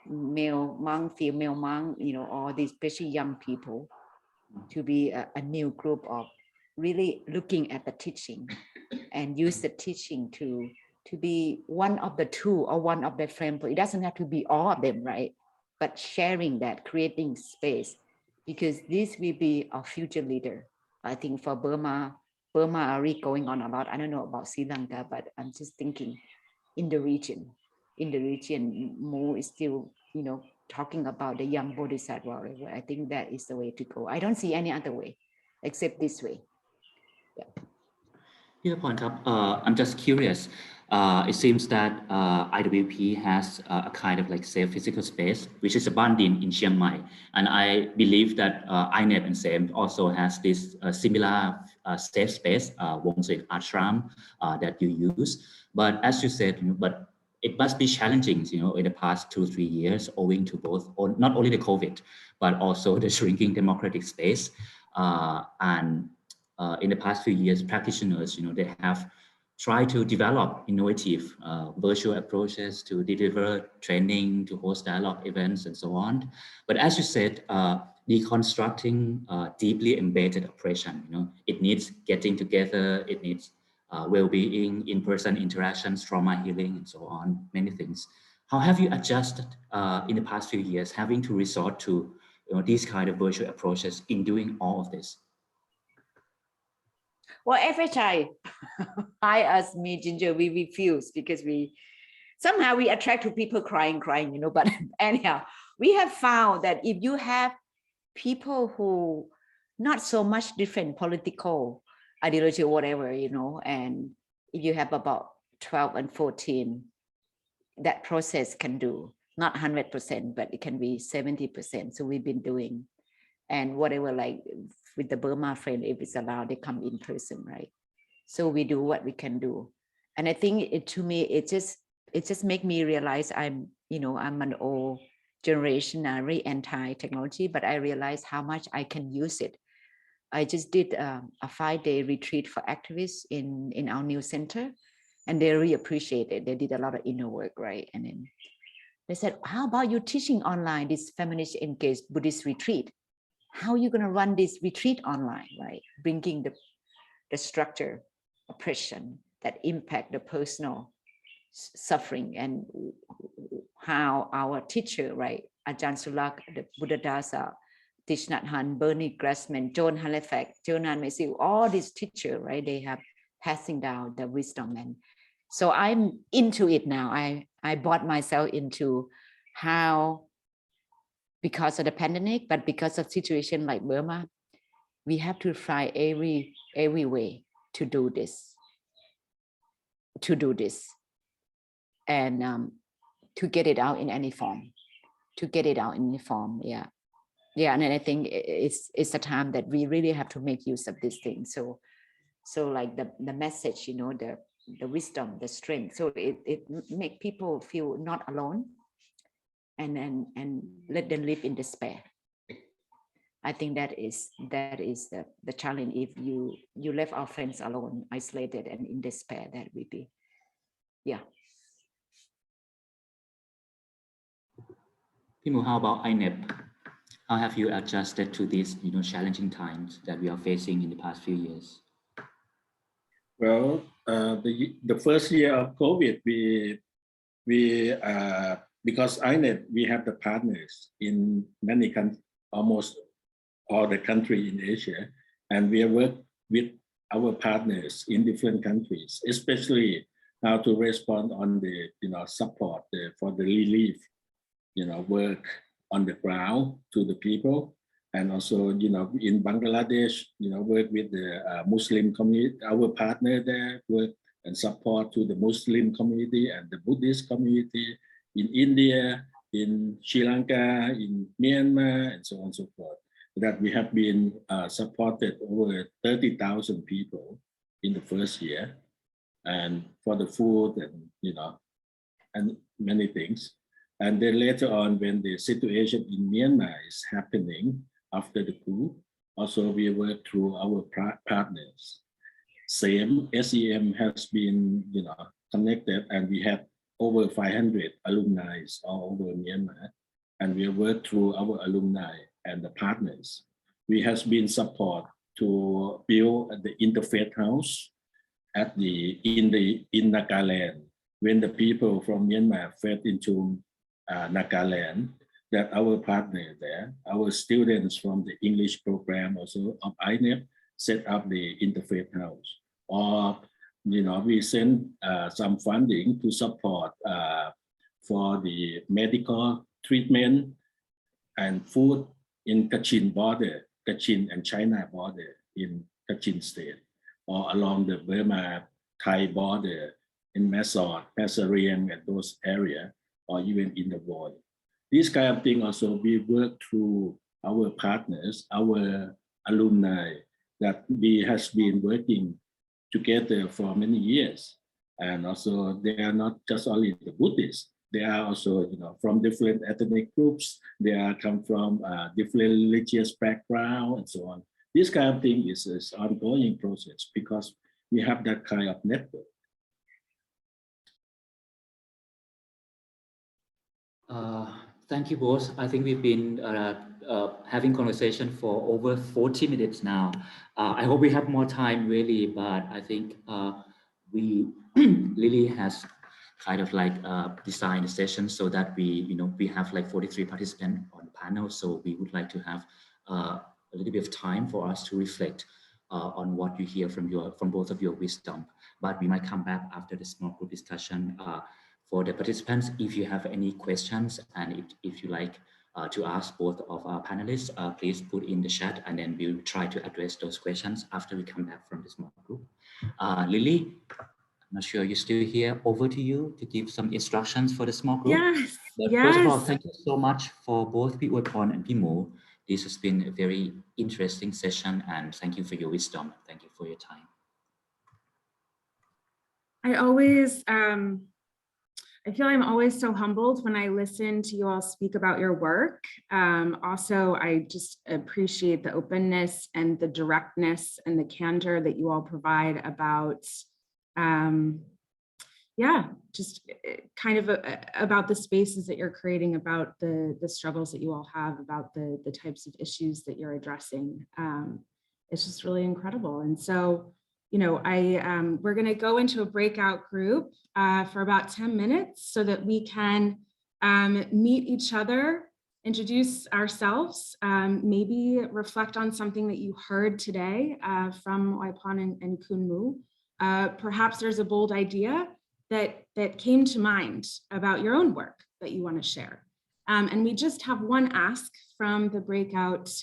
male monk, female monk, all these especially young people, to be a new group of really looking at the teaching and use the teaching to be one of the two or one of the framework. It doesn't have to be all of them, right? But sharing that, creating space, because this will be our future leader. I think for Burma are really going on a lot. I don't know about Sri Lanka, but I'm just thinking in the region, more is still, talking about the young bodhisattva. I think that is the way to go. I don't see any other way except this way. I'm just curious. It seems that IWP has a kind of like safe physical space, which is abundant in Chiang Mai. And I believe that INEP and SAME also has this similar safe space, Wongsuet Ashram, that you use. But as you said, but it must be challenging, in the past 2-3 years, owing to both, or not only the COVID, but also the shrinking democratic space. In the past few years, practitioners, they have tried to develop innovative virtual approaches to deliver training, to host dialogue events, and so on. But as you said, deconstructing deeply embedded oppression, it needs getting together, it needs well-being, in-person interactions, trauma healing, and so on, many things. How have you adjusted in the past few years, having to resort to these kind of virtual approaches in doing all of this? Well, every time I ask me, Ginger, we refuse, because we attract to people crying, but anyhow, we have found that if you have people who not so much different political ideology or whatever, and if you have about 12 and 14, that process can do, not 100%, but it can be 70%. So we've been doing, and whatever, like with the Burma friend, if it's allowed, they come in person, right? So we do what we can do. And I think to me, it just make me realize I'm an old generation, very anti-technology, but I realize how much I can use it. I just did a 5-day retreat for activists in our new center, and they really appreciate it. They did a lot of inner work, right? And then they said, how about you teaching online this feminist engaged Buddhist retreat? How are you going to run this retreat online, right? Bringing the structure, oppression that impact the personal suffering, and how our teacher, right? Ajahn Sulak, the Buddha Dasa, Thich Nhat Hanh, Bernie Grassman, Joan Halifax, Jonan Macy, all these teachers, right? They have passing down the wisdom. And so I'm into it now. I bought myself into how, because of the pandemic, but because of situation like Burma, we have to try every way to do this, and to get it out in any form, yeah. And I think it's a time that we really have to make use of this thing. So like the message, the wisdom, the strength, so it make people feel not alone, and let them live in despair. I think that is the challenge. If you left our friends alone, isolated, and in despair, that would be, yeah. Pimu, how about INEP? How have you adjusted to these challenging times that we are facing in the past few years? Well, the first year of COVID, we because INET, we have the partners in many countries, almost all the country in Asia, and we work with our partners in different countries, especially how to respond on the support for the relief work on the ground to the people, and also in Bangladesh work with the Muslim community, our partner there, work and support to the Muslim community and the Buddhist community in India, in Sri Lanka, in Myanmar, and so on and so forth. That we have been supported over 30,000 people in the first year, and for the food and and many things. And then later on, when the situation in Myanmar is happening after the coup, also we work through our partners. Same SEM has been connected, and we have over 500 alumni all over Myanmar, and we work through our alumni and the partners. We have been support to build the Interfaith house in Nagaland, when the people from Myanmar fled into Nagaland, that our partner there, our students from the English program also of INEP set up the Interfaith house. Or we send some funding to support for the medical treatment and food in Kachin border, Kachin and China border in Kachin state, or along the Burma-Thai border in Mesot, Pasariang, and those areas, or even in the Voi. This kind of thing also we work through our partners, our alumni, that we has been working together for many years. And also they are not just only the Buddhists, they are also from different ethnic groups, they are come from different religious background and so on. This kind of thing is an ongoing process because we have that kind of network. Thank you both. I think we've been having conversation for over 40 minutes now. I hope we have more time really, but I think Lily has kind of like designed the session so that we have like 43 participants on the panel. So we would like to have a little bit of time for us to reflect on what you hear from both of your wisdom. But we might come back after the small group discussion. For the participants, if you have any questions and if you like to ask both of our panelists, please put in the chat and then we'll try to address those questions after we come back from the small group. Lily, I'm not sure you're still here. Over to you to give some instructions for the small group. Yes, but yes. First of all, thank you so much for both Piwapon and Pimo. This has been a very interesting session, and thank you for your wisdom. Thank you for your time. I feel I'm always so humbled when I listen to you all speak about your work. Also, I just appreciate the openness and the directness and the candor that you all provide about, just kind of about the spaces that you're creating, about the struggles that you all have, about the types of issues that you're addressing. It's just really incredible. And so, we're going to go into a breakout group for about 10 minutes so that we can meet each other, introduce ourselves, maybe reflect on something that you heard today from Waipon and Kunmu. Perhaps there's a bold idea that came to mind about your own work that you want to share. And we just have one ask from the breakout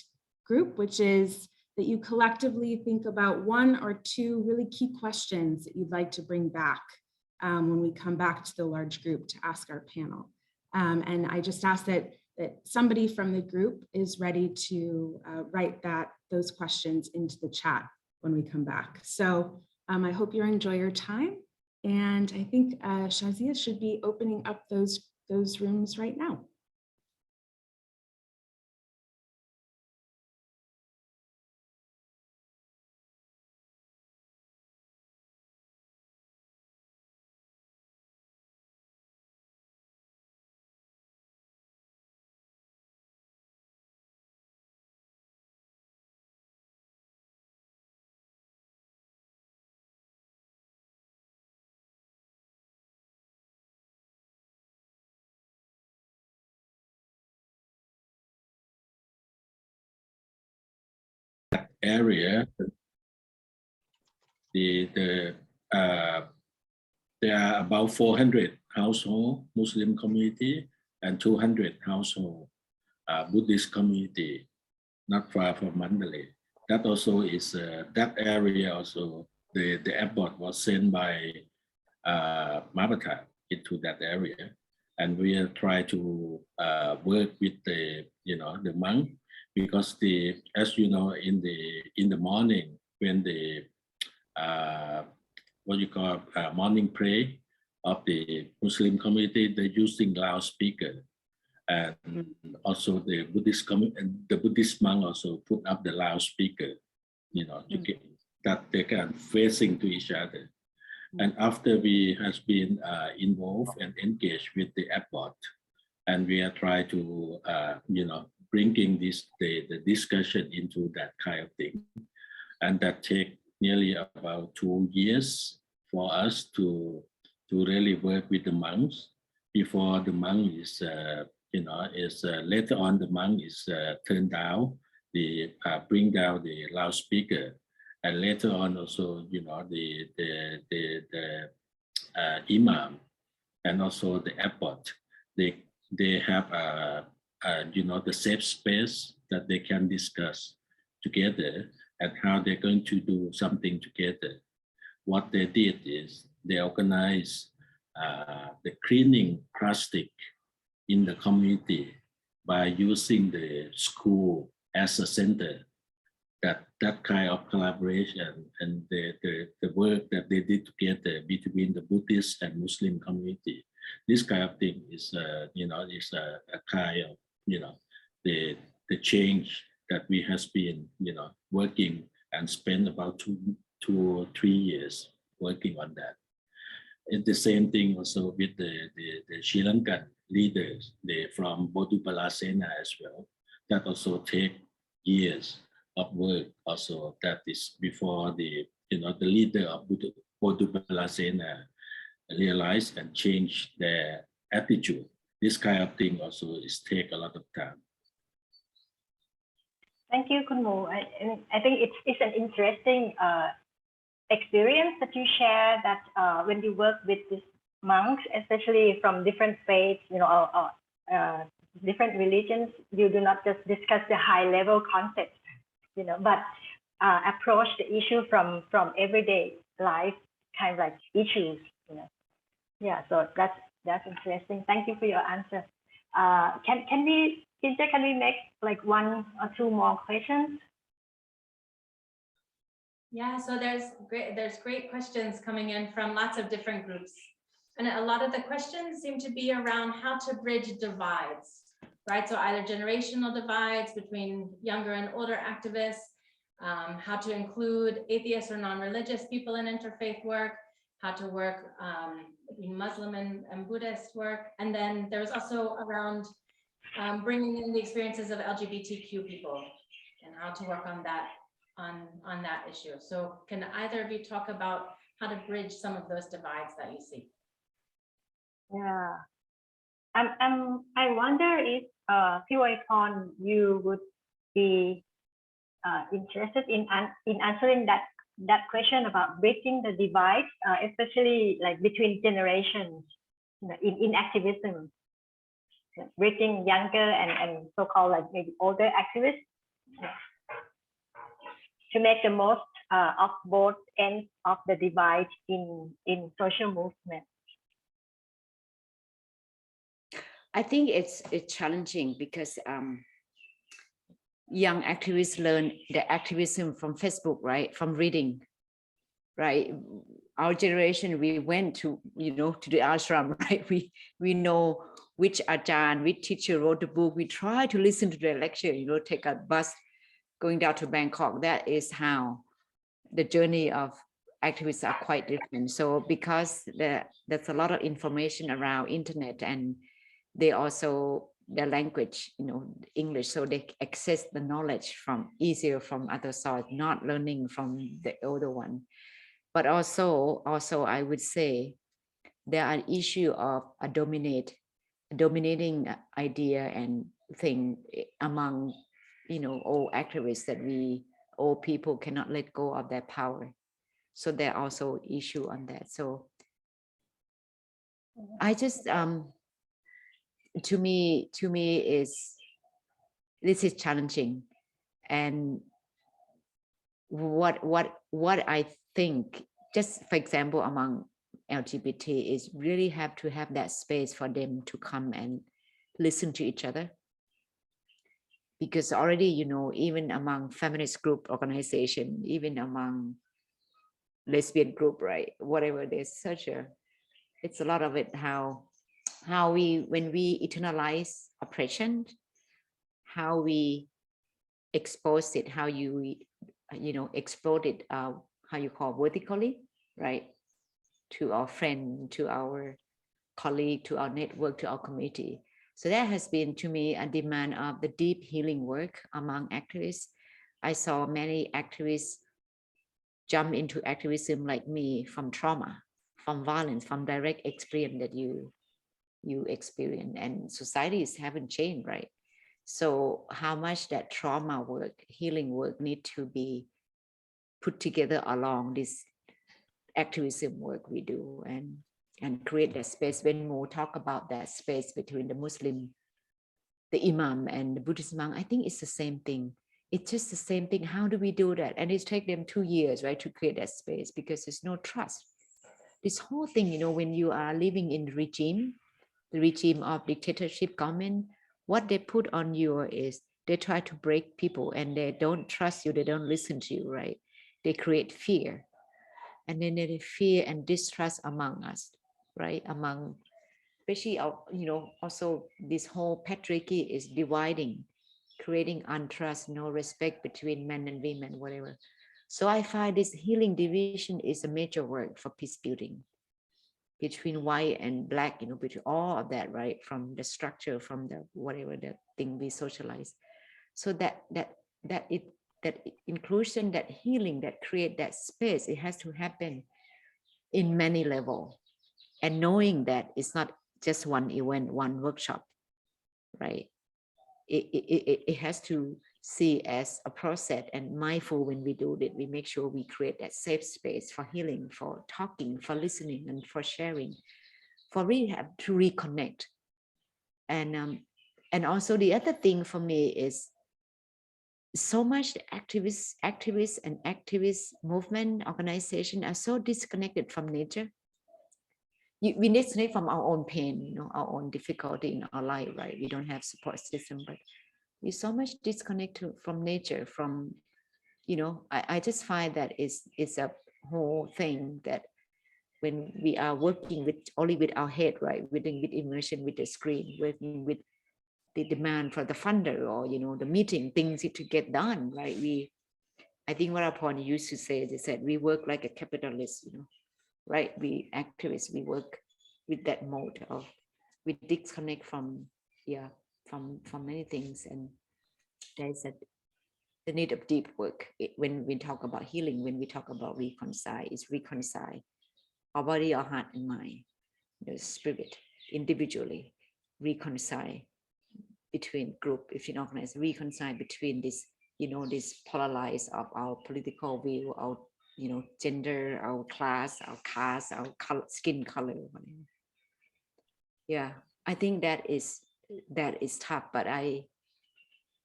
group, which is that you collectively think about one or two really key questions that you'd like to bring back when we come back to the large group to ask our panel. And I just ask that somebody from the group is ready to write those questions into the chat when we come back. So I hope you enjoy your time. And I think Shazia should be opening up those rooms right now. area, there are about 400 household Muslim community and 200 household Buddhist community, not far from Mandalay. That also is that area. Also, the airport was sent by Mabata into that area, and we try to work with the the monk, because as you know, in the morning when the what you call morning prayer of the Muslim community, they're using loudspeaker, and also the Buddhist monk also put up the loudspeaker, to get that they can facing to each other. And after we has been involved and engaged with the airport, and we are trying to bringing the discussion into that kind of thing, and that take nearly about 2 years for us to really work with the monks before the monk is later on the monk is turned down bring down the loudspeaker, and later on also the imam and also the airport, they have the safe space that they can discuss together and how they're going to do something together. What they did is they organized the cleaning plastic in the community by using the school as a center. That kind of collaboration and the work that they did together between the Buddhist and Muslim community, this kind of thing is a kind of the change that we has been working and spent about two or 3 years working on that. It's the same thing also with the Sri Lankan leaders, from Bodhupala Sena as well. That also take years of work also. That is before the leader of Bodhupala Sena realized and changed their attitude. This kind of thing also is take a lot of time. Thank you, Kunmu. I think it's an interesting experience that you share, that when you work with these monks, especially from different faiths, different religions, you do not just discuss the high level concepts, but approach the issue from everyday life, kind of like issues, Yeah, so that's interesting. Thank you for your answer. Can we make like 1 or 2 more questions? Yeah, so there's great questions coming in from lots of different groups. And a lot of the questions seem to be around how to bridge divides, right? So either generational divides between younger and older activists, how to include atheists or non-religious people in interfaith work, how to work between Muslim and Buddhist work. And then there's also around bringing in the experiences of LGBTQ people and how to work on that issue. So can either of you talk about how to bridge some of those divides that you see? Yeah, I wonder if Piwaikon, you would be interested in answering that question about breaking the divide, especially like between generations in activism, breaking younger and so-called like maybe older activists, to make the most of both ends of the divide in social movement. I think it's challenging because young activists learn the activism from Facebook, right? From reading, right? Our generation, we went to to the ashram, right? We know which ajahn, which teacher wrote the book. We try to listen to their lecture, take a bus going down to Bangkok. That is how the journey of activists are quite different. So because there's a lot of information around internet, and they also their language, English, so they access the knowledge easier from other sources, not learning from the older one. But also I would say there are issue of a dominating idea and thing among all activists that we old people cannot let go of their power. So there are also issue on that. So I just to me is this is challenging. And what I think, just for example, among LGBT is really have to have that space for them to come and listen to each other. Because already, you know, even among feminist group organization, even among lesbian group, right? Whatever, there's such a, it's a lot of it, how we, when we internalize oppression, how we expose it, how you know, explode it, how you call vertically, right? To our friend, to our colleague, to our network, to our community. So that has been, to me, a demand of the deep healing work among activists. I saw many activists jump into activism like me from trauma, from violence, from direct experience that you experience, and societies haven't changed, right? So how much that trauma work, healing work need to be put together along this activism work we do, and create that space. When we talk about that space between the Muslim, the Imam, and the Buddhist monk, I think it's the same thing. It's just the same thing. How do we do that? And it's take them 2 years, right, to create that space, because there's no trust. This whole thing, you know, when you are living in the regime of dictatorship government, what they put on you is they try to break people, and they don't trust you, they don't listen to you, right? They create fear, and then there is fear and distrust among us, right? Among, especially, you know, also this whole patriarchy is dividing, creating untrust, no respect between men and women, whatever. So I find this healing division is a major work for peace building between white and black, you know, between all of that, right? From the structure, from the whatever the thing we socialize. So that inclusion, that healing, that create that space, it has to happen in many levels. And knowing that it's not just one event, one workshop, right? It has to see as a process, and mindful when we do that, we make sure we create that safe space for healing, for talking, for listening, and for sharing, for rehab, to reconnect. And also the other thing for me is so much activists and activist movement organization are so disconnected from nature. We disconnect from our own pain, you know, our own difficulty in our life, right? We don't have support system, but we so much disconnected from nature, from, you know, I just find that it's a whole thing that when we are working with only with our head, right? With immersion, with the screen, working with the demand for the funder, or, you know, the meeting, things to get done, right? I think what Upon used to say, they said, we work like a capitalist, you know, right? We activists, we work with that mode of, we disconnect from, yeah, from many things. And there's the need of deep work. When we talk about healing, when we talk about reconcile, it's reconcile our body, our heart and mind, the spirit, individually, reconcile between group, if you know, reconcile between this, you know, this polarized of our political view, our, you know, gender, our class, our caste, our color, skin color. Yeah, I think that is tough, but I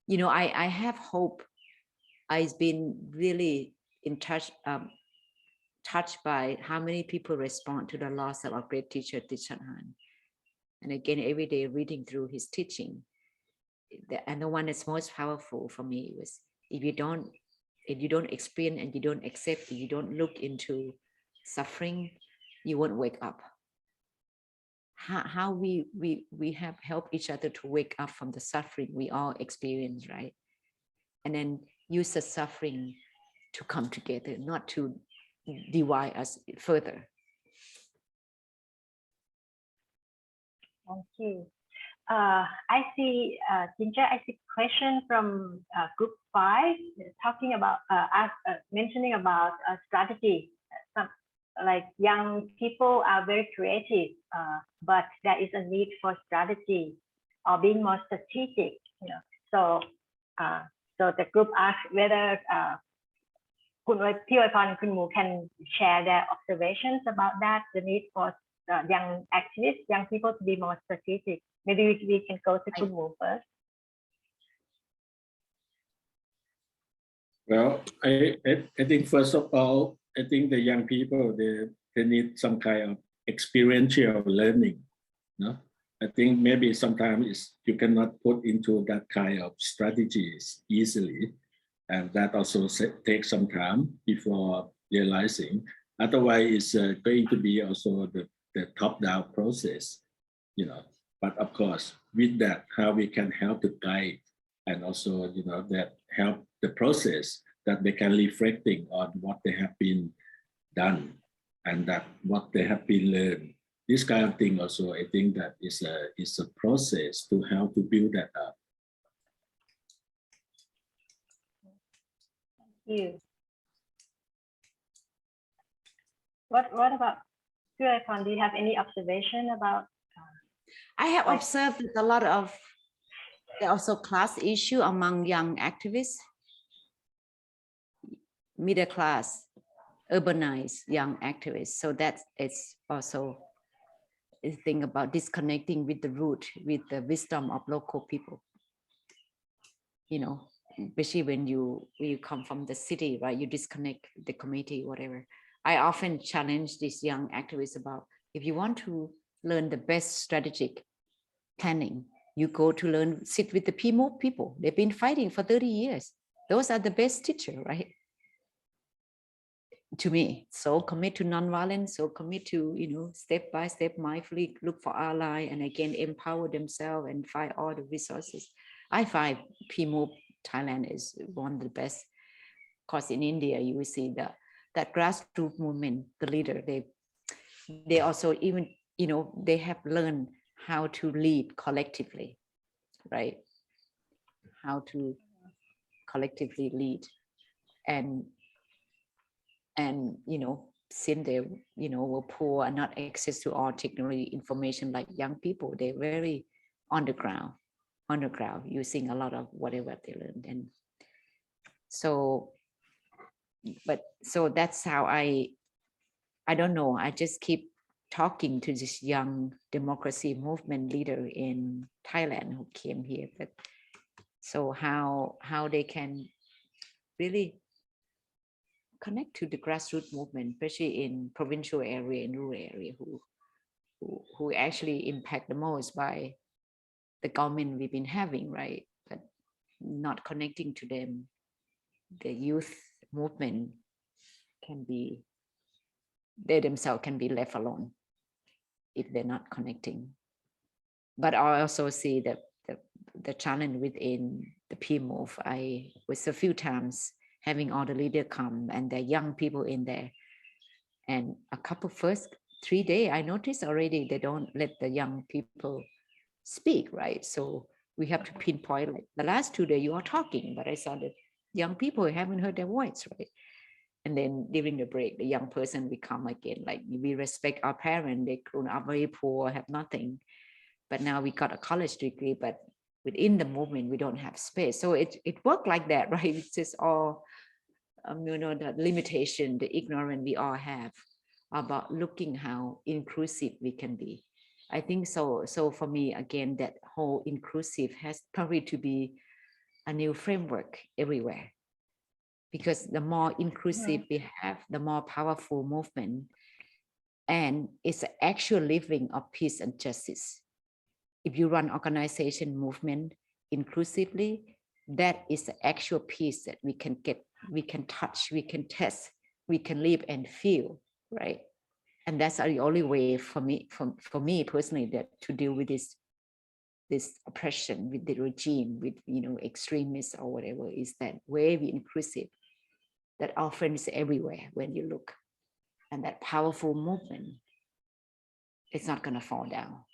have hope. I've been really in touch, touched by how many people respond to the loss of our great teacher, Thich Nhat Hanh. And again, every day reading through his teaching, and the one that's most powerful for me was, if you don't experience and you don't accept, you don't look into suffering, you won't wake up. How we have helped each other to wake up from the suffering we all experience, right? And then use the suffering to come together, not to divide us further. Thank you. I see, Ginger, I see question from group 5 talking about mentioning about strategy. Some, like, young people are very creative, but there is a need for strategy or being more strategic. You know, so the group asked whether พี่อวยพร and คุณหมู can share their observations about that, the need for young activists, young people to be more strategic. Maybe we can go to คุณหมู first. Well, I think first of all, I think the young people, they need some kind of experiential learning. No? I think maybe sometimes you cannot put into that kind of strategies easily. And that also takes some time before realizing. Otherwise, it's going to be also the top-down process, you know. But of course, with that, how we can help to guide and also, you know, that help the process that they can reflecting on what they have been done and that what they have been learned. This kind of thing also, I think that is a process to help to build that up. You. What about Purakon? Do you have any observation about? I have observed that a lot of there are also class issue among young activists, middle class, urbanized young activists. So that it's also a thing about disconnecting with the root, with the wisdom of local people. You know, especially when you come from the city, right? You disconnect the community, whatever. I often challenge these young activists about if you want to learn the best strategic planning, you go to learn, sit with the people. They've been fighting for 30 years. Those are the best teacher, right? To me, so commit to nonviolence, so commit to, you know, step by step, mindfully look for ally and again, empower themselves and find all the resources. I find PMove Thailand is one of the best. Of course, in India, you will see that grassroots movement, the leader, they also even, you know, they have learned how to lead collectively, right? How to collectively lead. And you know, since they, you know, were poor and not access to all technology information like young people, they're very on the ground using a lot of whatever they learned. And so that's how I don't know, I just keep talking to this young democracy movement leader in Thailand who came here. But so how they can really connect to the grassroots movement, especially in provincial area and rural area who actually impact the most by the government we've been having, right? But not connecting to them. The youth movement can be, they themselves can be left alone if they're not connecting. But I also see that the challenge within the PMove. I was a few times having all the leaders come and the young people in there. And a couple first 3 days, I noticed already they don't let the young people speak, right? So we have to pinpoint, like the last 2 days you are talking, but I saw that young people haven't heard their voice, right? And then during the break, the young person will come again, like we respect our parents, they grown up very poor, have nothing. But now we got a college degree, but within the movement, we don't have space. So it worked like that, right? It's just all, you know, the limitation, the ignorance we all have about looking how inclusive we can be. I think so. So for me, again, that whole inclusive has probably to be a new framework everywhere. Because the more inclusive we have, the more powerful movement. And it's the actual living of peace and justice. If you run organization movement inclusively, that is the actual peace that we can get, we can touch, we can test, we can live and feel, right? And that's the only way for me personally, that to deal with this oppression, with the regime, with, you know, extremists or whatever, is that very inclusive, that often is everywhere when you look. And that powerful movement, it's not going to fall down.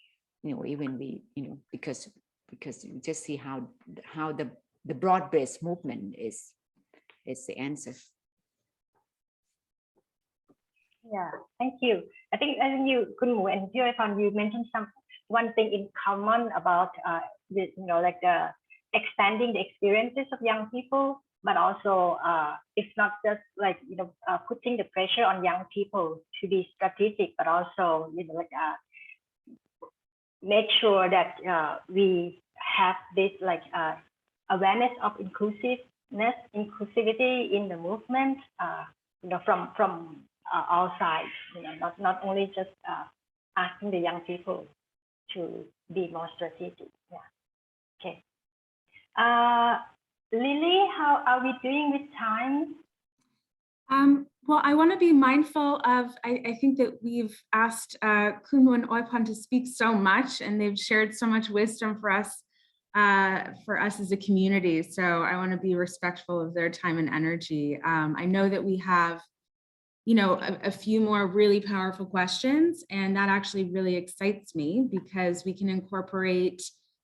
You know, even we, you know, because you just see how the broad-based movement is the answer. Yeah, thank you. I think you, Kun Mu and Purifon, you mentioned one thing in common about you know, like the expanding the experiences of young people but also it's not just like putting the pressure on young people to be strategic, but also make sure that we have this awareness of inclusivity in the movement, from all sides, not only just asking the young people to be more strategic. Yeah. Okay. Lily, how are we doing with time? Well, I want to be mindful of, I think that we've asked Kumu and Oipan to speak so much, and they've shared so much wisdom for us as a community. So I want to be respectful of their time and energy. I know that we have, a few more really powerful questions, and that actually really excites me because we can incorporate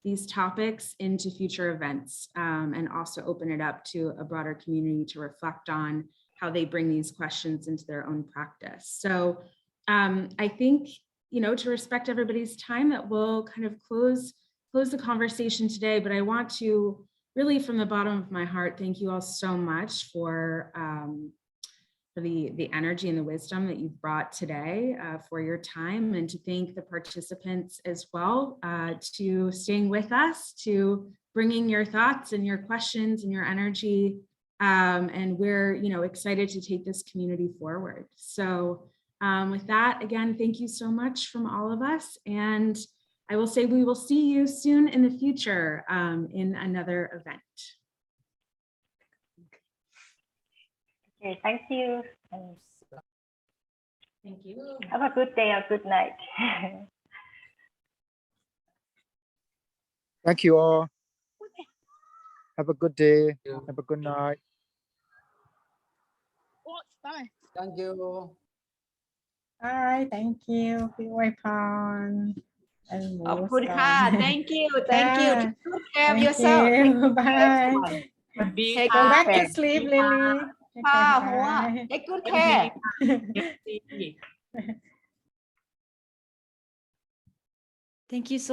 these topics into future events, and also open it up to a broader community to reflect on how they bring these questions into their own practice. So I think, to respect everybody's time, that we'll kind of close the conversation today, but I want to really, from the bottom of my heart, thank you all so much for the energy and the wisdom that you've brought today, for your time, and to thank the participants as well, to staying with us, to bringing your thoughts and your questions and your energy. And we're, excited to take this community forward. So with that, again, thank you so much from all of us. And I will say we will see you soon in the future in another event. Okay, thank you. Thank you. Have a good day or good night. Thank you all. Have a good day. Have a good night. Thank you. Hi, thank you พี่อวยพร ขอบคุณค่ะ thank you thank you Yeah. take good care of Thank yourself you. Take good care, Bye. everyone. Take Go good back to care. sleep, Lily. Okay, ค่ะหัว bye. take good care Thank you so much